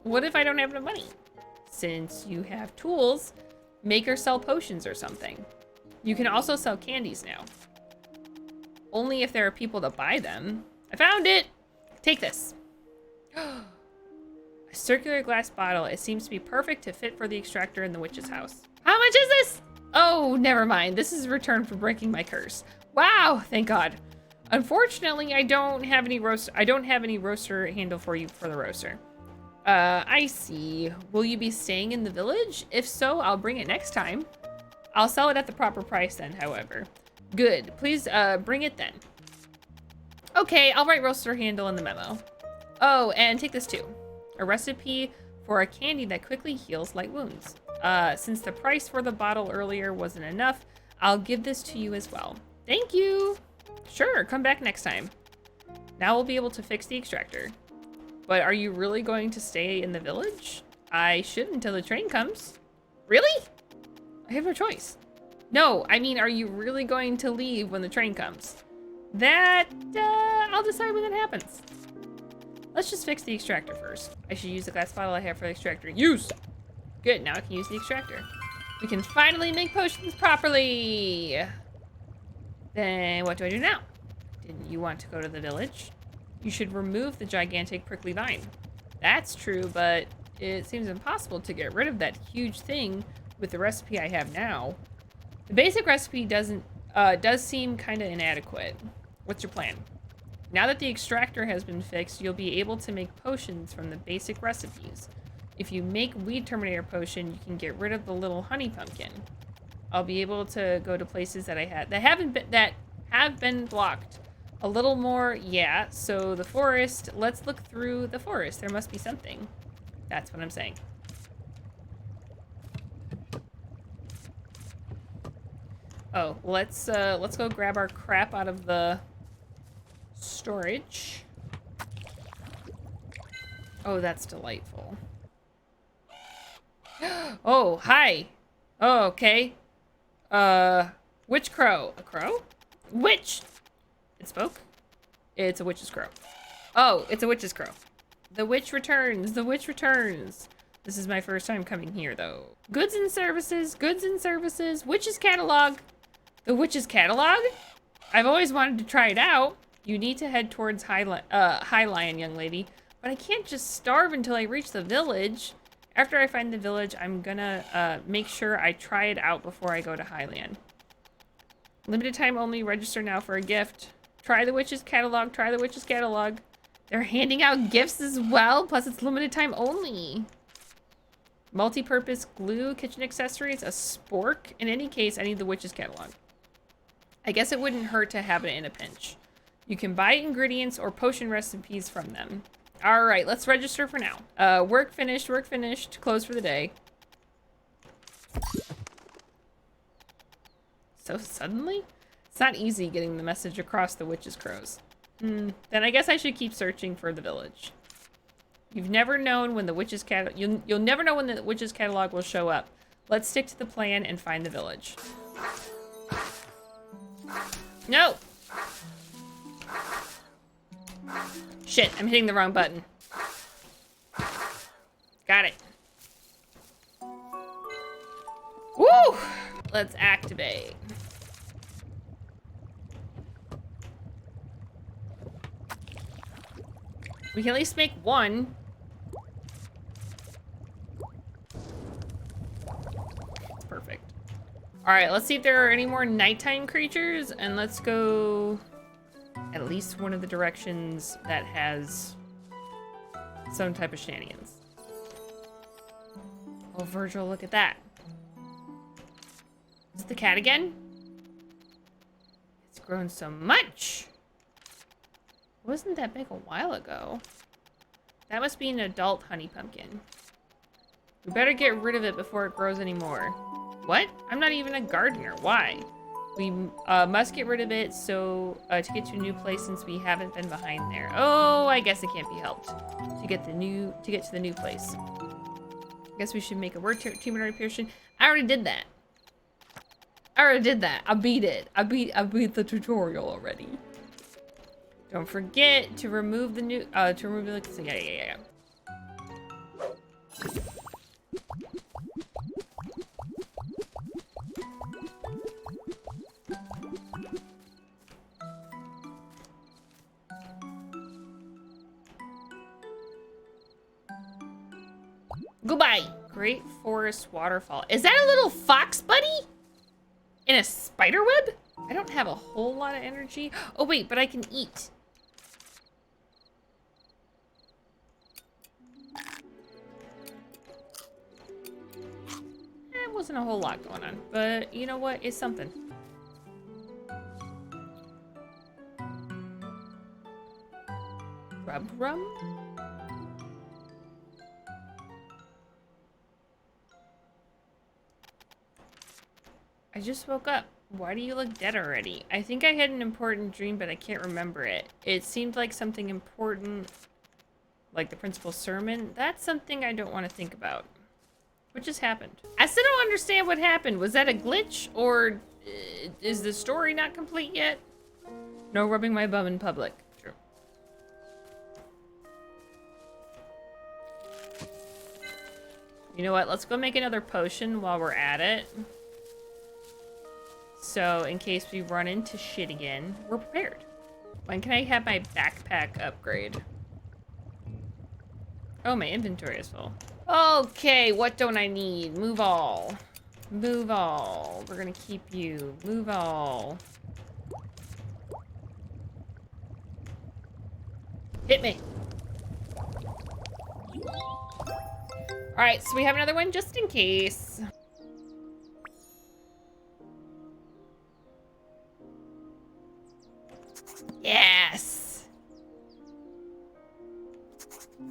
What if I don't have enough money? Since you have tools, make or sell potions or something. You can also sell candies now. Only if there are people to buy them. I found it! Take this. A circular glass bottle. It seems to be perfect to fit for the extractor in the witch's house. How much is this? Oh, never mind. This is a return for breaking my curse. Wow, thank God. Unfortunately, I don't have any roaster handle for you for the roaster. I see. Will you be staying in the village? If so, I'll bring it next time. I'll sell it at the proper price then, however. Good. Please, bring it then. Okay, I'll write roaster handle in the memo. Oh, and take this too. A recipe for a candy that quickly heals light wounds. Since the price for the bottle earlier wasn't enough, I'll give this to you as well. Thank you. Sure, come back next time. Now we'll be able to fix the extractor. But are you really going to stay in the village? I should until the train comes. Really? I have no choice. No, I mean, are you really going to leave when the train comes? That, I'll decide when that happens. Let's just fix the extractor first. I should use the glass bottle I have for the extractor. Use! Good, now I can use the extractor. We can finally make potions properly! Then what do I do now? Didn't you want to go to the village? You should remove the gigantic prickly vine. That's true, but it seems impossible to get rid of that huge thing with the recipe I have now. The basic recipe does seem kind of inadequate. What's your plan? Now that the extractor has been fixed, you'll be able to make potions from the basic recipes. If you make Weed Terminator potion, you can get rid of the little honey pumpkin. I'll be able to go to places that have been blocked. A little more, yeah. So the forest, let's look through the forest. There must be something. That's what I'm saying. Oh, let's go grab our crap out of the storage. Oh, that's delightful. Oh, hi. Oh, okay. Witch crow. A crow? Witch! It spoke? It's a witch's crow. Oh, it's a witch's crow. The witch returns. The witch returns. This is my first time coming here, though. Goods and services. Goods and services. Witch's catalog. The witch's catalog? I've always wanted to try it out. You need to head towards High Lion, young lady. But I can't just starve until I reach the village. After I find the village, I'm gonna make sure I try it out before I go to Highland. Limited time only. Register now for a gift. Try the witch's catalog. Try the witch's catalog. They're handing out gifts as well. Plus, it's limited time only. Multi-purpose glue, kitchen accessories, a spork. In any case, I need the witch's catalog. I guess it wouldn't hurt to have it in a pinch. You can buy ingredients or potion recipes from them. All right, let's register for now. Work finished, work finished. Close for the day. So suddenly? It's not easy getting the message across the witch's crows. Then I guess I should keep searching for the village. You've never known when the witch's you'll never know when the witch's catalog will show up. Let's stick to the plan and find the village. No! Shit, I'm hitting the wrong button. Got it. Woo! Let's activate. We can at least make one. It's perfect. All right, let's see if there are any more nighttime creatures, and let's go at least one of the directions that has some type of shenanigans. Oh, Virgil, look at that. Is it the cat again? It's grown so much. It wasn't that big a while ago. That must be an adult honey pumpkin. We better get rid of it before it grows anymore. What? I'm not even a gardener. Why? We must get rid of it so to get to a new place since we haven't been behind there. Oh, I guess it can't be helped to get to the new place. I guess we should make a word team potion. I already did that. I beat it. I beat the tutorial already. Don't forget to remove the new yeah. Goodbye. Great Forest Waterfall. Is that a little fox buddy? In a spider web? I don't have a whole lot of energy. Oh wait, but I can eat. Wasn't a whole lot going on, but you know what? It's something. Rub rum? I just woke up. Why do you look dead already? I think I had an important dream, but I can't remember it. It seemed like something important, like the principal's sermon. That's something I don't want to think about. What just happened? I still don't understand what happened. Was that a glitch, or is the story not complete yet? No rubbing my bum in public. True. You know what? Let's go make another potion while we're at it. So in case we run into shit again, we're prepared. When can I have my backpack upgrade? Oh, my inventory is full. Okay, what don't I need? Move all. Move all. We're gonna keep you. Move all. Hit me. Alright, so we have another one just in case. Yes!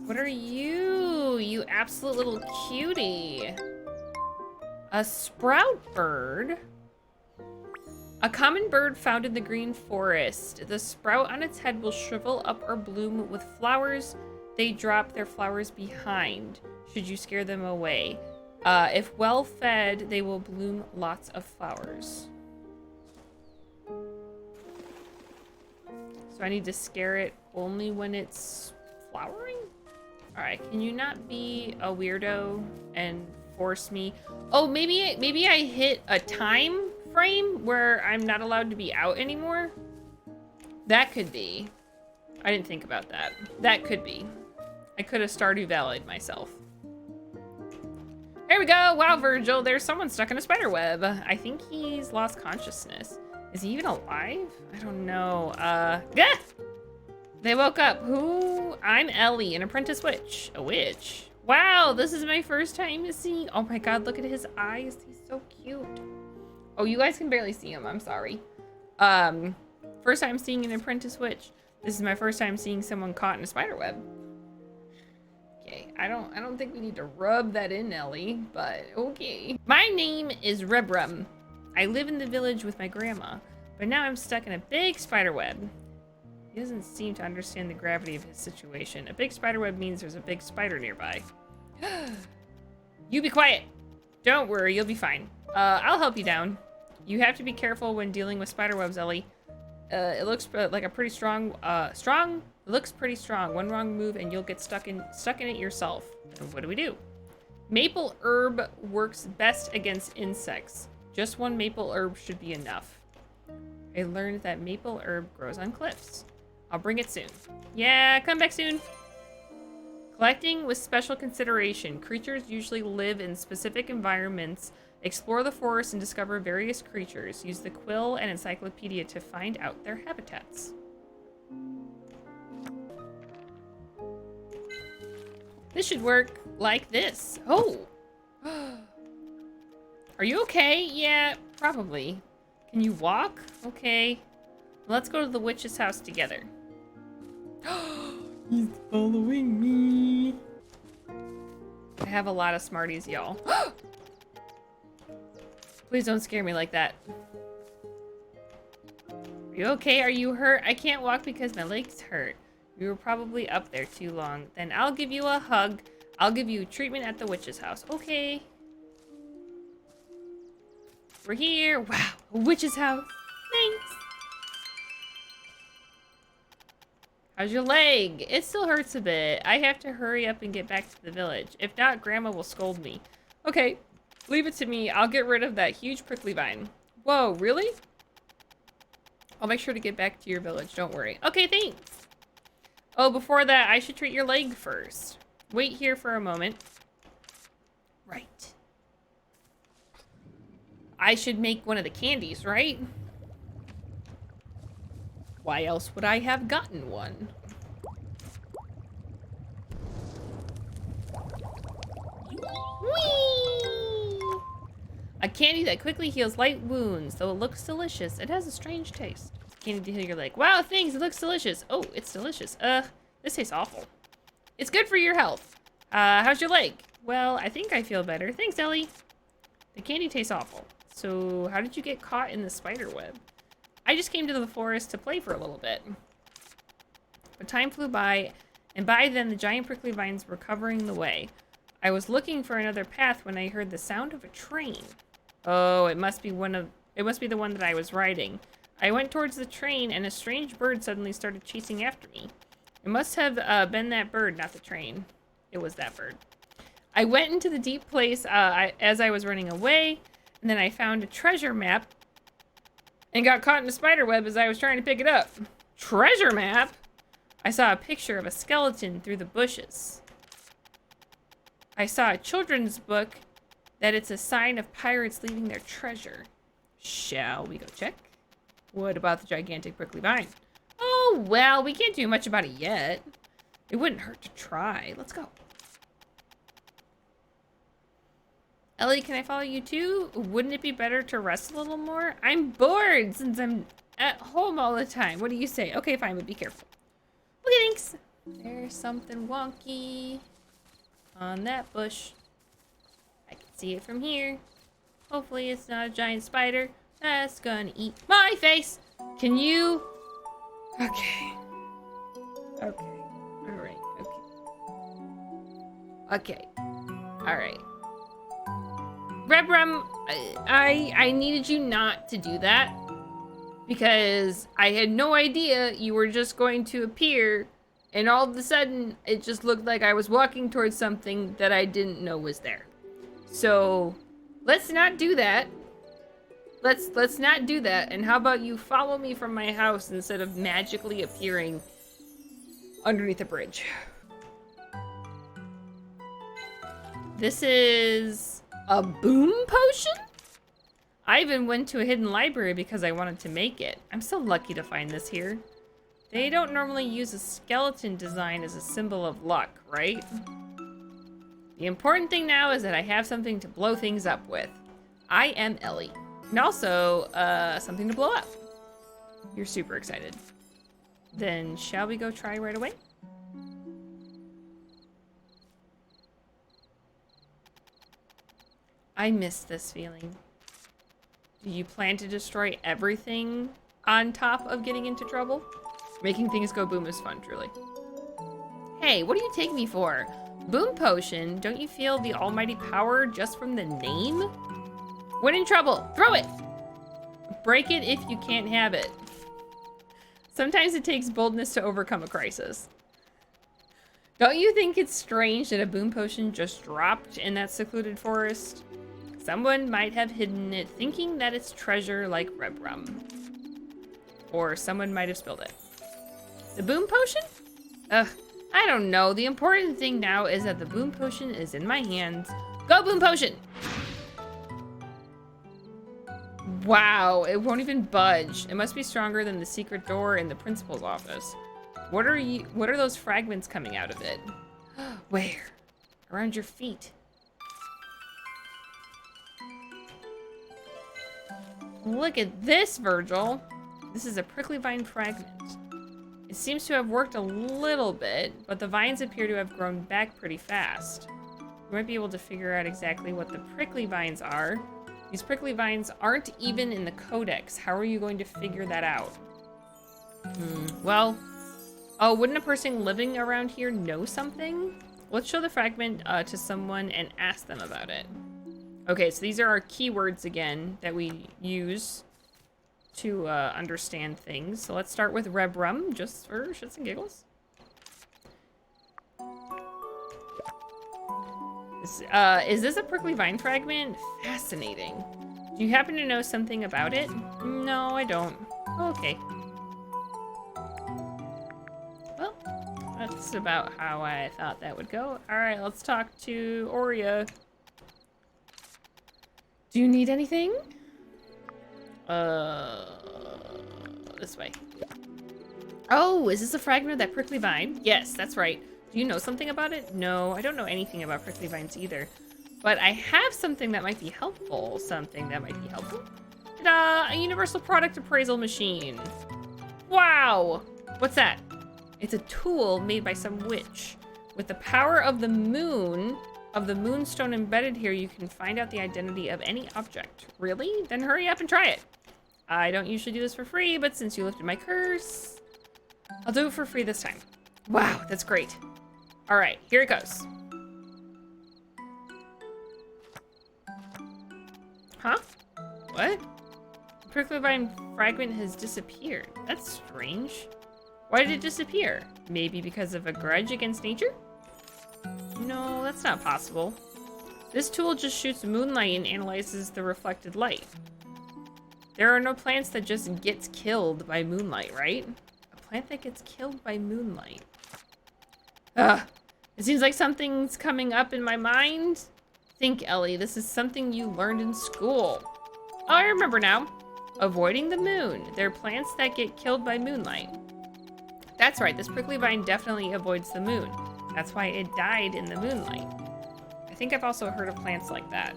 What are you? You absolute little cutie. A sprout bird? A common bird found in the green forest. The sprout on its head will shrivel up or bloom with flowers. They drop their flowers behind, should you scare them away. If well fed, they will bloom lots of flowers. So I need to scare it only when it's flowering? All right, can you not be a weirdo and force me? Oh, maybe I hit a time frame where I'm not allowed to be out anymore? That could be. I didn't think about that. That could be. I could have Stardew Valley'd myself. There we go. Wow, Virgil, there's someone stuck in a spider web. I think he's lost consciousness. Is he even alive? I don't know. Gah! They woke up. Who? I'm Ellie, an apprentice witch. A witch. Wow, this is my first time seeing. Oh my god, look at his eyes. He's so cute. Oh, you guys can barely see him. I'm sorry. First time seeing an apprentice witch. This is my first time seeing someone caught in a spider web. Okay, I don't think we need to rub that in, Ellie, but okay. My name is Rebrum. I live in the village with my grandma, but now I'm stuck in a big spider web. He doesn't seem to understand the gravity of his situation. A big spider web means there's a big spider nearby. You be quiet. Don't worry, you'll be fine. I'll help you down. You have to be careful when dealing with spider webs, Ellie. It looks like a pretty strong, It looks pretty strong. One wrong move and you'll get stuck in it yourself. And what do? Maple herb works best against insects. Just one maple herb should be enough. I learned that maple herb grows on cliffs. I'll bring it soon. Yeah, come back soon. Collecting with special consideration. Creatures usually live in specific environments. Explore the forest and discover various creatures. Use the quill and encyclopedia to find out their habitats. This should work like this. Oh! Are you okay? Yeah, probably. Can you walk? Okay. Let's go to the witch's house together. He's following me. I have a lot of smarties, y'all. Please don't scare me like that. Are you okay? Are you hurt? I can't walk because my legs hurt. You were probably up there too long. Then I'll give you a hug. I'll give you treatment at the witch's house. Okay. We're here. Wow, a witch's house. Thanks. How's your leg? It still hurts a bit. I have to hurry up and get back to the village. If not, Grandma will scold me. Okay, leave it to me. I'll get rid of that huge prickly vine. Whoa, really? I'll make sure to get back to your village. Don't worry. Okay, thanks. Oh, before that, I should treat your leg first. Wait here for a moment. Right. I should make one of the candies, right? Why else would I have gotten one? Whee! A candy that quickly heals light wounds, though it looks delicious. It has a strange taste. Candy to heal your leg. Wow, thanks, it looks delicious. Oh, it's delicious. This tastes awful. It's good for your health. How's your leg? Well, I think I feel better. Thanks, Ellie. The candy tastes awful. So, how did you get caught in the spider web? I just came to the forest to play for a little bit. But time flew by, and by then the giant prickly vines were covering the way. I was looking for another path when I heard the sound of a train. Oh, it must be the one that I was riding. I went towards the train, and a strange bird suddenly started chasing after me. It must have been that bird, not the train. It was that bird. I went into the deep place as I was running away, and then I found a treasure map and got caught in a spider web as I was trying to pick it up. Treasure map? I saw a picture of a skeleton through the bushes. I saw a children's book that it's a sign of pirates leaving their treasure. Shall we go check? What about the gigantic prickly vine? Oh, well, we can't do much about it yet. It wouldn't hurt to try. Let's go. Ellie, can I follow you too? Wouldn't it be better to rest a little more? I'm bored since I'm at home all the time. What do you say? Okay, fine, but be careful. Okay, thanks. There's something wonky on that bush. I can see it from here. Hopefully it's not a giant spider that's gonna eat my face. Can you? Okay. Okay. All right. Okay. Okay. All right. Rebrum, I needed you not to do that because I had no idea you were just going to appear, and all of a sudden it just looked like I was walking towards something that I didn't know was there. So let's not do that. Let's not do that. And how about you follow me from my house instead of magically appearing underneath a bridge? This is a boom potion? I even went to a hidden library because I wanted to make it. I'm so lucky to find this here. They don't normally use a skeleton design as a symbol of luck, right? The important thing now is that I have something to blow things up with. I am Ellie. And also, something to blow up. You're super excited. Then shall we go try right away? I miss this feeling. Do you plan to destroy everything on top of getting into trouble? Making things go boom is fun, truly. Hey, what do you take me for? Boom potion? Don't you feel the almighty power just from the name? When in trouble, throw it! Break it if you can't have it. Sometimes it takes boldness to overcome a crisis. Don't you think it's strange that a boom potion just dropped in that secluded forest? Someone might have hidden it thinking that it's treasure like red rum. Or someone might have spilled it. The boom potion? Ugh, I don't know. The important thing now is that the boom potion is in my hands. Go boom potion! Wow, it won't even budge. It must be stronger than the secret door in the principal's office. What are those fragments coming out of it? Where? Around your feet. Look at this, Virgil. This is a prickly vine fragment. It seems to have worked a little bit, but the vines appear to have grown back pretty fast. You might be able to figure out exactly what the prickly vines are. These prickly vines aren't even in the codex. How are you going to figure that out? Well, oh, wouldn't a person living around here know something? Let's show the fragment to someone and ask them about it. Okay, so these are our keywords again that we use to understand things. So let's start with red rum, just for shits and giggles. Is this a prickly vine fragment? Fascinating. Do you happen to know something about it? No, I don't. Okay. Well, that's about how I thought that would go. Alright, let's talk to Aurea. Do you need anything? This way. Oh, is this a fragment of that prickly vine? Yes, that's right. Do you know something about it? No, I don't know anything about prickly vines either. But I have something that might be helpful. Ta-da! A universal product appraisal machine. Wow! What's that? It's a tool made by some witch. With the power of the moon, of the moonstone embedded here, you can find out the identity of any object. Really? Then hurry up and try it. I don't usually do this for free, but since you lifted my curse, I'll do it for free this time. Wow, that's great. All right, here it goes. Huh? What? The prickly vine fragment has disappeared. That's strange. Why did it disappear? Maybe because of a grudge against nature? No, that's not possible. This tool just shoots moonlight and analyzes the reflected light. There are no plants that just gets killed by moonlight, right? A plant that gets killed by moonlight. Ugh. It seems like something's coming up in my mind. Think, Ellie, this is something you learned in school. Oh, I remember now. Avoiding the moon. There are plants that get killed by moonlight. That's right, this prickly vine definitely avoids the moon. That's why it died in the moonlight. I think I've also heard of plants like that.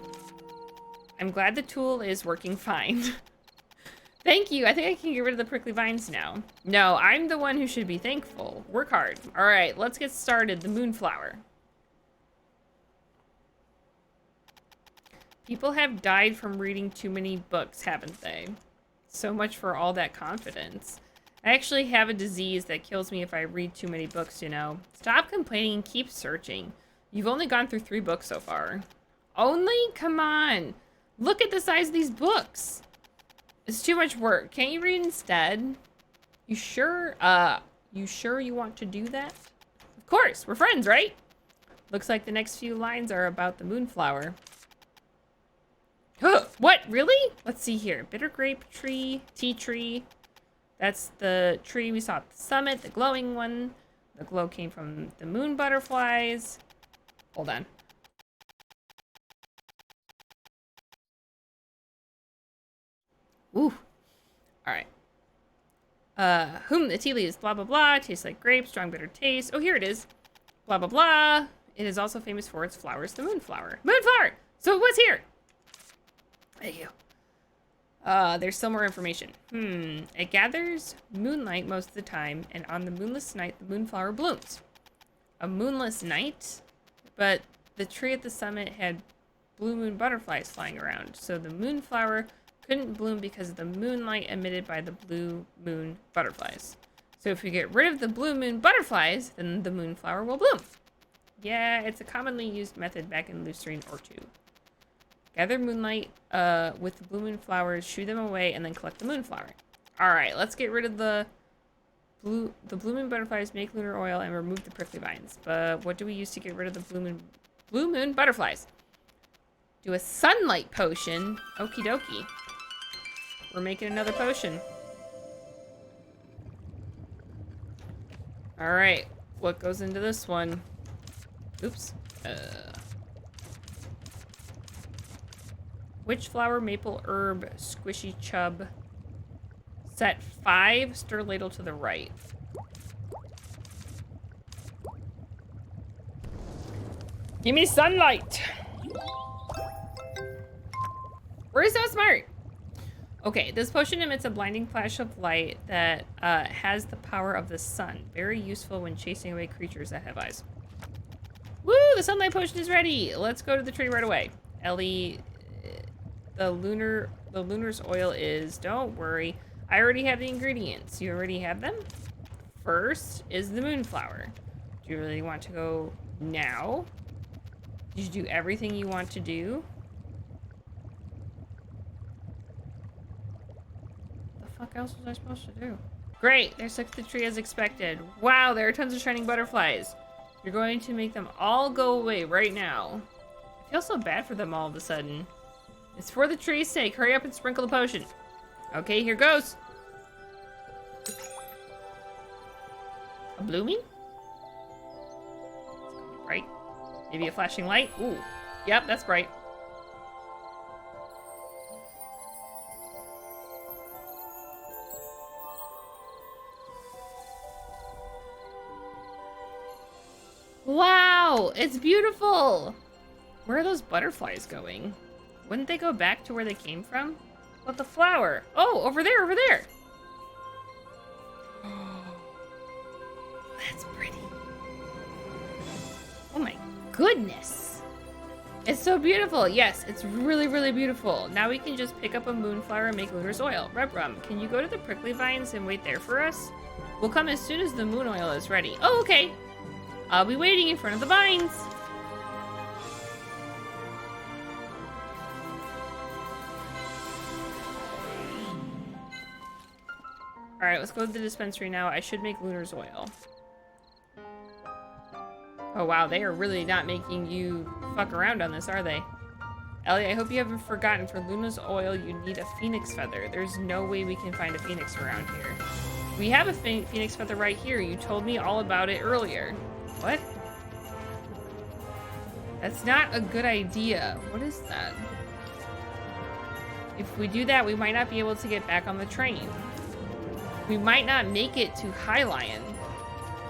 I'm glad the tool is working fine. Thank you. I think I can get rid of the prickly vines now. No, I'm the one who should be thankful. Work hard. All right, let's get started. The moonflower. People have died from reading too many books, haven't they? So much for all that confidence. I actually have a disease that kills me if I read too many books, you know. Stop complaining and keep searching. You've only gone through 3 books so far. Only? Come on. Look at the size of these books. It's too much work. Can't you read instead? You sure you want to do that? Of course, we're friends, right? Looks like the next few lines are about the moonflower. What, really? Let's see here. Bitter grape tree, tea tree. That's the tree we saw at the summit, the glowing one. The glow came from the moon butterflies. Hold on. Ooh. Alright. The tea leaves, blah, blah, blah. Tastes like grapes, strong, bitter taste. Oh, here it is. Blah, blah, blah. It is also famous for its flowers, the moonflower. Moonflower! So what's here? Thank you. There's still more information. It gathers moonlight most of the time, and on the moonless night, the moonflower blooms. A moonless night? But the tree at the summit had blue moon butterflies flying around, so the moonflower couldn't bloom because of the moonlight emitted by the blue moon butterflies. So if we get rid of the blue moon butterflies, then the moonflower will bloom. Yeah, it's a commonly used method back in Lucerine or 2. Gather moonlight with the blue moon flowers, shoo them away, and then collect the moonflower. Alright, let's get rid of the The blooming butterflies make lunar oil and remove the prickly vines. But what do we use to get rid of the blue moon butterflies? Do a sunlight potion. Okie dokie. We're making another potion. All right, what goes into this one? Oops. Witch flower, maple herb, squishy chub. Set 5, stir ladle to the right. Give me sunlight. We're so smart. Okay, this potion emits a blinding flash of light that has the power of the sun. Very useful when chasing away creatures that have eyes. Woo! The sunlight potion is ready. Let's go to the tree right away. Ellie, the lunar's oil is. Don't worry, I already have the ingredients. You already have them. First is the moonflower. Do you really want to go now? Did you do everything you want to do? What else was I supposed to do? Great, they took the tree as expected. Wow, there are tons of shining butterflies. You're going to make them all go away right now. I feel so bad for them all of a sudden. It's for the tree's sake. Hurry up and sprinkle the potion. Okay, here goes. A blooming? Bright. Maybe a flashing light? Ooh. Yep, that's bright. Wow, it's beautiful. Where are those butterflies going? Wouldn't they go back to where they came from? But the flower. Oh, over there, over there. Oh, that's pretty. Oh my goodness. It's so beautiful. Yes, it's really, really beautiful. Now we can just pick up a moonflower and make lunar oil. Rubrum, can you go to the prickly vines and wait there for us? We'll come as soon as the moon oil is ready. Oh, okay. I'll be waiting in front of the vines. All right, let's go to the dispensary now. I should make Lunar's oil. Oh wow, they are really not making you fuck around on this, are they? Ellie, I hope you haven't forgotten, for Luna's oil, you need a phoenix feather. There's no way we can find a phoenix around here. We have a phoenix feather right here. You told me all about it earlier. What? That's not a good idea. What is that? If we do that, we might not be able to get back on the train. We might not make it to High Lion.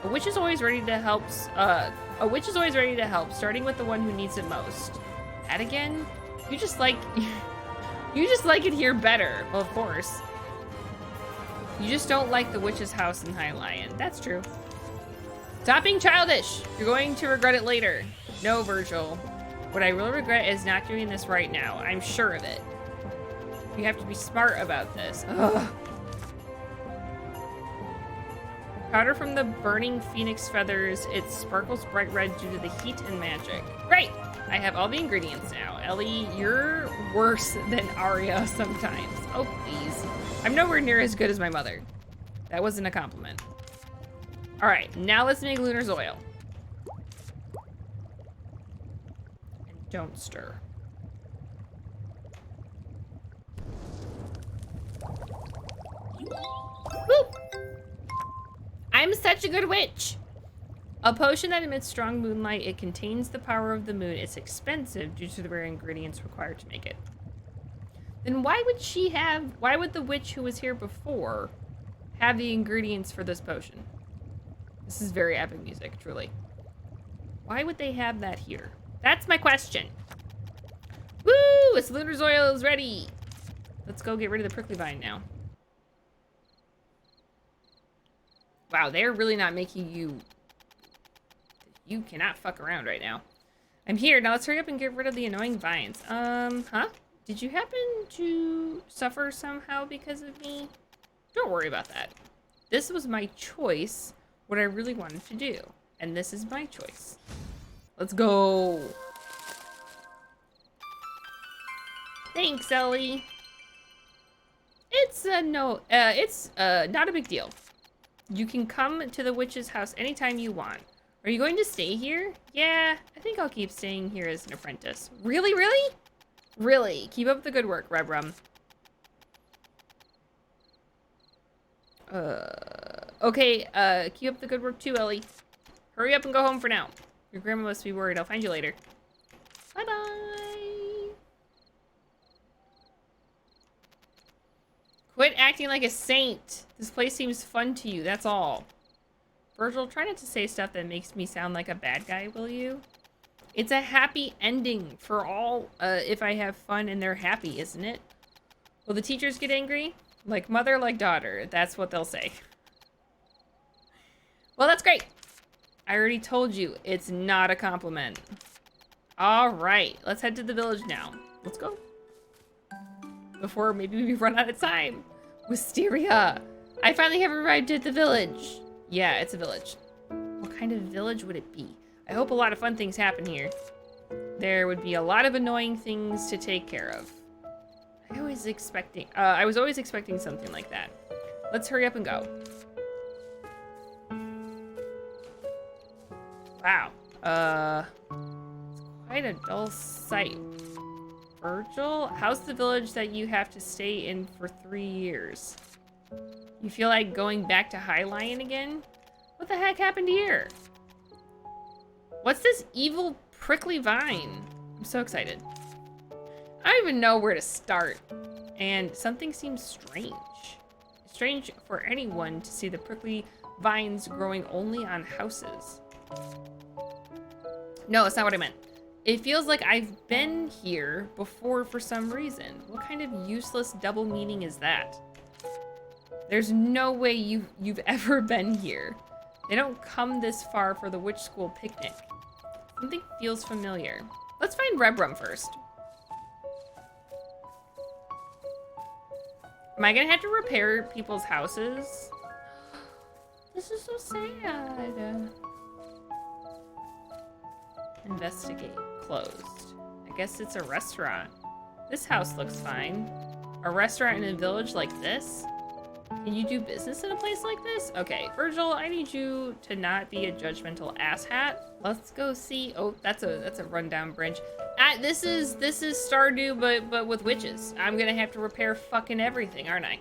A witch is always ready to help. Starting with the one who needs it most. That again? You just like it here better. Well, of course. You just don't like the witch's house in High Lion. That's true. Stop being childish. You're going to regret it later. No, Virgil. What I really regret is not doing this right now. I'm sure of it. You have to be smart about this. Ugh. Powder from the burning phoenix feathers. It sparkles bright red due to the heat and magic. Great! I have all the ingredients now. Ellie, you're worse than Arya sometimes. Oh, please. I'm nowhere near as good as my mother. That wasn't a compliment. All right, now let's make Lunar's oil. And don't stir. Woo! I'm such a good witch. A potion that emits strong moonlight. It contains the power of the moon. It's expensive due to the rare ingredients required to make it. Then why would the witch who was here before have the ingredients for this potion? This is very epic music, truly. Why would they have that here? That's my question. Woo! It's Lunar's oil is ready. Let's go get rid of the prickly vine now. Wow, they're really not making you... You cannot fuck around right now. I'm here. Now let's hurry up and get rid of the annoying vines. Huh? Did you happen to suffer somehow because of me? Don't worry about that. This was my choice, what I really wanted to do. And this is my choice. Let's go. Thanks, Ellie. It's not a big deal. You can come to the witch's house anytime you want. Are you going to stay here? Yeah, I think I'll keep staying here as an apprentice. Really, really? Really? Keep up the good work, Rebrum. Okay, keep up the good work too, Ellie. Hurry up and go home for now. Your grandma must be worried. I'll find you later. Bye-bye. Quit acting like a saint. This place seems fun to you, that's all. Virgil, try not to say stuff that makes me sound like a bad guy, will you? It's a happy ending for all if I have fun and they're happy, isn't it? Will the teachers get angry? Like mother, like daughter. That's what they'll say. Well, that's great. I already told you, it's not a compliment. All right, let's head to the village now. Let's go. Before maybe we run out of time. Wisteria. I finally have arrived at the village. Yeah, it's a village. What kind of village would it be? I hope a lot of fun things happen here. There would be a lot of annoying things to take care of. I was always expecting something like that. Let's hurry up and go. Wow. It's quite a dull sight. Virgil, how's the village that you have to stay in for 3 years? You feel like going back to High Lion again? What the heck happened here? What's this evil prickly vine? I'm so excited. I don't even know where to start. And something seems strange. Strange for anyone to see the prickly vines growing only on houses. No, that's not what I meant. It feels like I've been here before for some reason. What kind of useless double meaning is that? There's no way you've ever been here. They don't come this far for the witch school picnic. Something feels familiar. Let's find Rebrum first. Am I gonna have to repair people's houses? This is so sad. Investigate. Closed. I guess it's a restaurant. This house looks fine. A restaurant in a village like this? Can you do business in a place like this? Okay, Virgil, I need you to not be a judgmental asshat. Let's go see. Oh, that's a rundown branch. This is Stardew, but with witches. I'm gonna have to repair fucking everything, aren't I?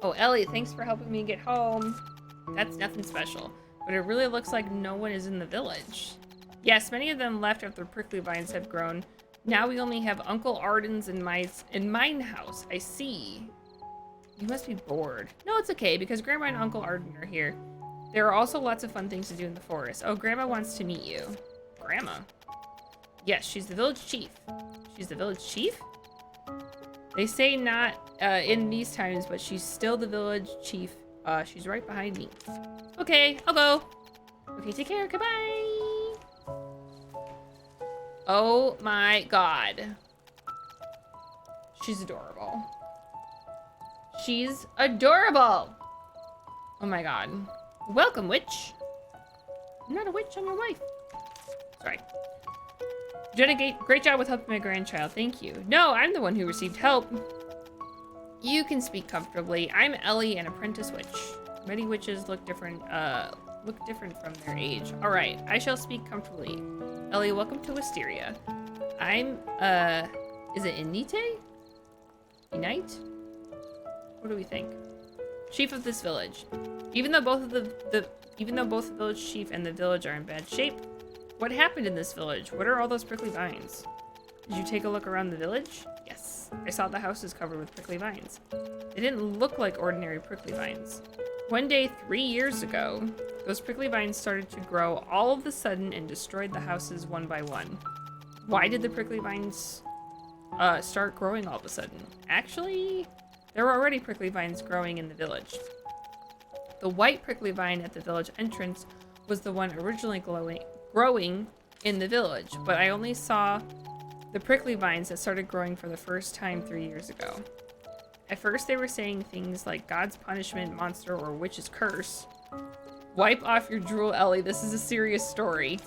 Oh, Ellie, thanks for helping me get home. That's nothing special, but it really looks like no one is in the village. Yes, many of them left after prickly vines have grown. Now we only have Uncle Arden's and mine house. I see. You must be bored. No, it's okay, because Grandma and Uncle Arden are here. There are also lots of fun things to do in the forest. Oh, Grandma wants to meet you. Grandma? Yes, she's the village chief. She's the village chief? They say not in these times, but she's still the village chief. She's right behind me. Okay, I'll go. Okay, take care. Goodbye. Oh my god. She's adorable. She's adorable. Oh my god. Welcome, witch. I'm not a witch, I'm your wife. Sorry. You did a great job with helping my grandchild. Thank you. No, I'm the one who received help. You can speak comfortably. I'm Ellie, an apprentice witch. Many witches look different from their age. All right, I shall speak comfortably. Ellie, welcome to Wisteria. I'm, is it Inite? Unite? What do we think? Chief of this village. Even though both the village chief and the village are in bad shape, what happened in this village? What are all those prickly vines? Did you take a look around the village? Yes. I saw the houses covered with prickly vines. They didn't look like ordinary prickly vines. One day, 3 years ago, those prickly vines started to grow all of a sudden and destroyed the houses one by one. Why did the prickly vines start growing all of a sudden? Actually, there were already prickly vines growing in the village. The white prickly vine at the village entrance was the one originally growing in the village, but I only saw the prickly vines that started growing for the first time 3 years ago. At first they were saying things like God's punishment, monster, or witch's curse. Wipe off your drool, Ellie, this is a serious story.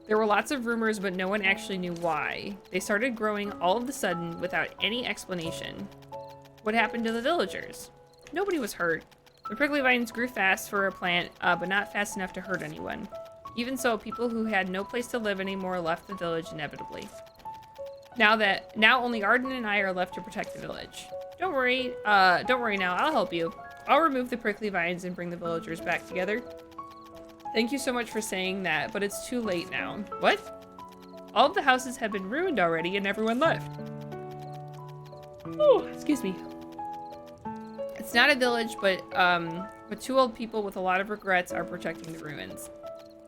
There were lots of rumors, but no one actually knew why. They started growing all of a sudden without any explanation. What happened to the villagers? Nobody was hurt. The prickly vines grew fast for a plant, but not fast enough to hurt anyone. Even so, people who had no place to live anymore left the village inevitably. Now only Arden and I are left to protect the village. Don't worry now, I'll help you. I'll remove the prickly vines and bring the villagers back together. Thank you so much for saying that, but it's too late now. What? All of the houses have been ruined already and everyone left. Oh, excuse me. It's not a village, but two old people with a lot of regrets are protecting the ruins.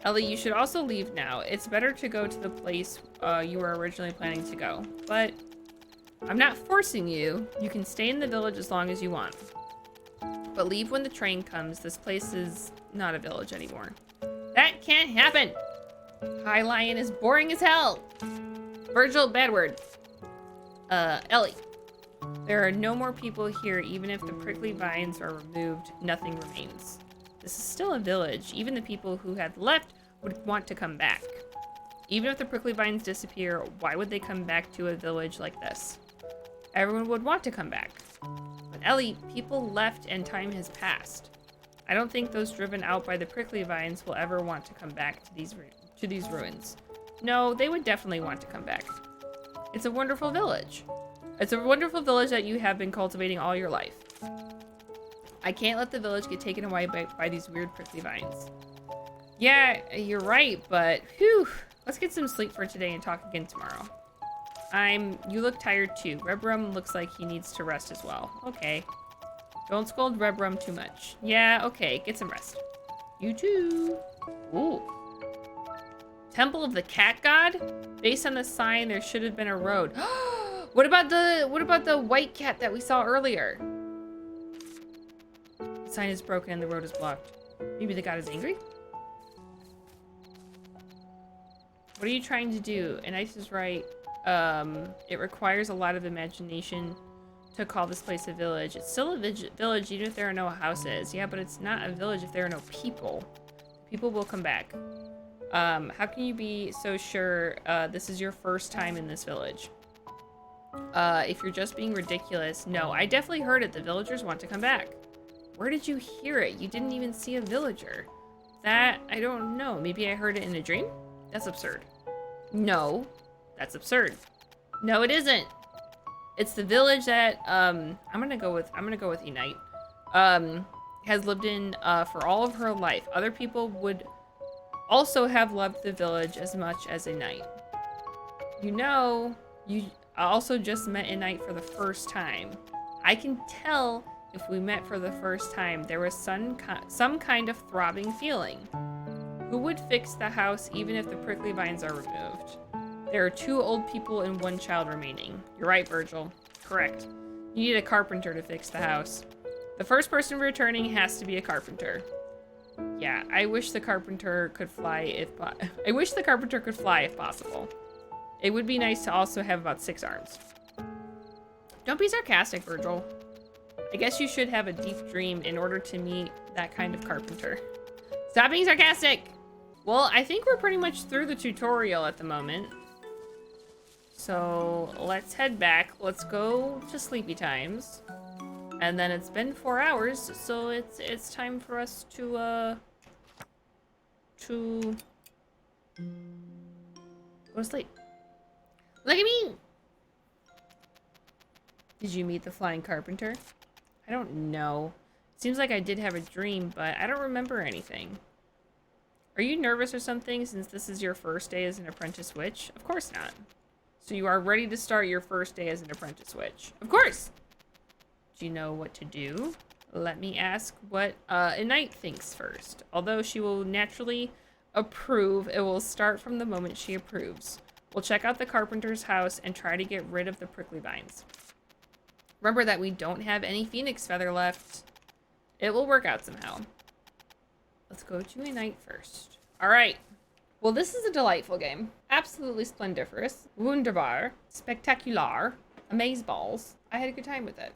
Ellie, you should also leave now. It's better to go to the place you were originally planning to go. But I'm not forcing you. You can stay in the village as long as you want. But leave when the train comes. This place is not a village anymore. That can't happen. High Lion is boring as hell. Virgil, bad word. Ellie. There are no more people here. Even if the prickly vines are removed, nothing remains. This is still a village. Even the people who had left would want to come back. Even if the prickly vines disappear, why would they come back to a village like this? Everyone would want to come back. But Ellie, people left and time has passed. I don't think those driven out by the prickly vines will ever want to come back to these ruins. No, they would definitely want to come back. It's a wonderful village. It's a wonderful village that you have been cultivating all your life. I can't let the village get taken away by these weird prickly vines. Yeah, you're right, but whew. Let's get some sleep for today and talk again tomorrow. You look tired too. Rebrum looks like he needs to rest as well. Okay. Don't scold Rebrum too much. Yeah, okay, get some rest. You too. Ooh. Temple of the Cat God? Based on the sign, there should have been a road. What about the white cat that we saw earlier? The sign is broken and the road is blocked. Maybe the god is angry? What are you trying to do? And Ice is right. It requires a lot of imagination to call this place a village. It's still a village even if there are no houses. Yeah, but it's not a village if there are no people. People will come back. How can you be so sure this is your first time in this village? If you're just being ridiculous. No, I definitely heard it. The villagers want to come back. Where did you hear it? You didn't even see a villager. That, I don't know. Maybe I heard it in a dream? That's absurd. No, that's absurd. No, it isn't. It's the village that, I'm gonna go with Enite. Has lived in, for all of her life. Other people would also have loved the village as much as Enite. You know, you also just met Enite for the first time. I can tell if we met for the first time, there was some kind of throbbing feeling. Who would fix the house even if the prickly vines are removed? There are 2 old people and 1 child remaining. You're right, Virgil. Correct. You need a carpenter to fix the house. The first person returning has to be a carpenter. Yeah, I wish the carpenter could fly if possible. It would be nice to also have about 6 arms. Don't be sarcastic, Virgil. I guess you should have a deep dream in order to meet that kind of carpenter. Stop being sarcastic! Well, I think we're pretty much through the tutorial at the moment. So let's head back. Let's go to sleepy times. And then it's been 4 hours, so it's time for us to go to sleep. Look at me! Did you meet the flying carpenter? I don't know. Seems like I did have a dream, but I don't remember anything. Are you nervous or something since this is your first day as an apprentice witch? Of course not. So you are ready to start your first day as an apprentice witch? Of course! Do you know what to do? Let me ask what Enite thinks first. Although she will naturally approve, it will start from the moment she approves. We'll check out the carpenter's house and try to get rid of the prickly vines. Remember that we don't have any phoenix feather left. It will work out somehow. Let's go to Enite first. All right. Well, this is a delightful game. Absolutely splendiferous. Wunderbar. Spectacular. Amazeballs. I had a good time with it.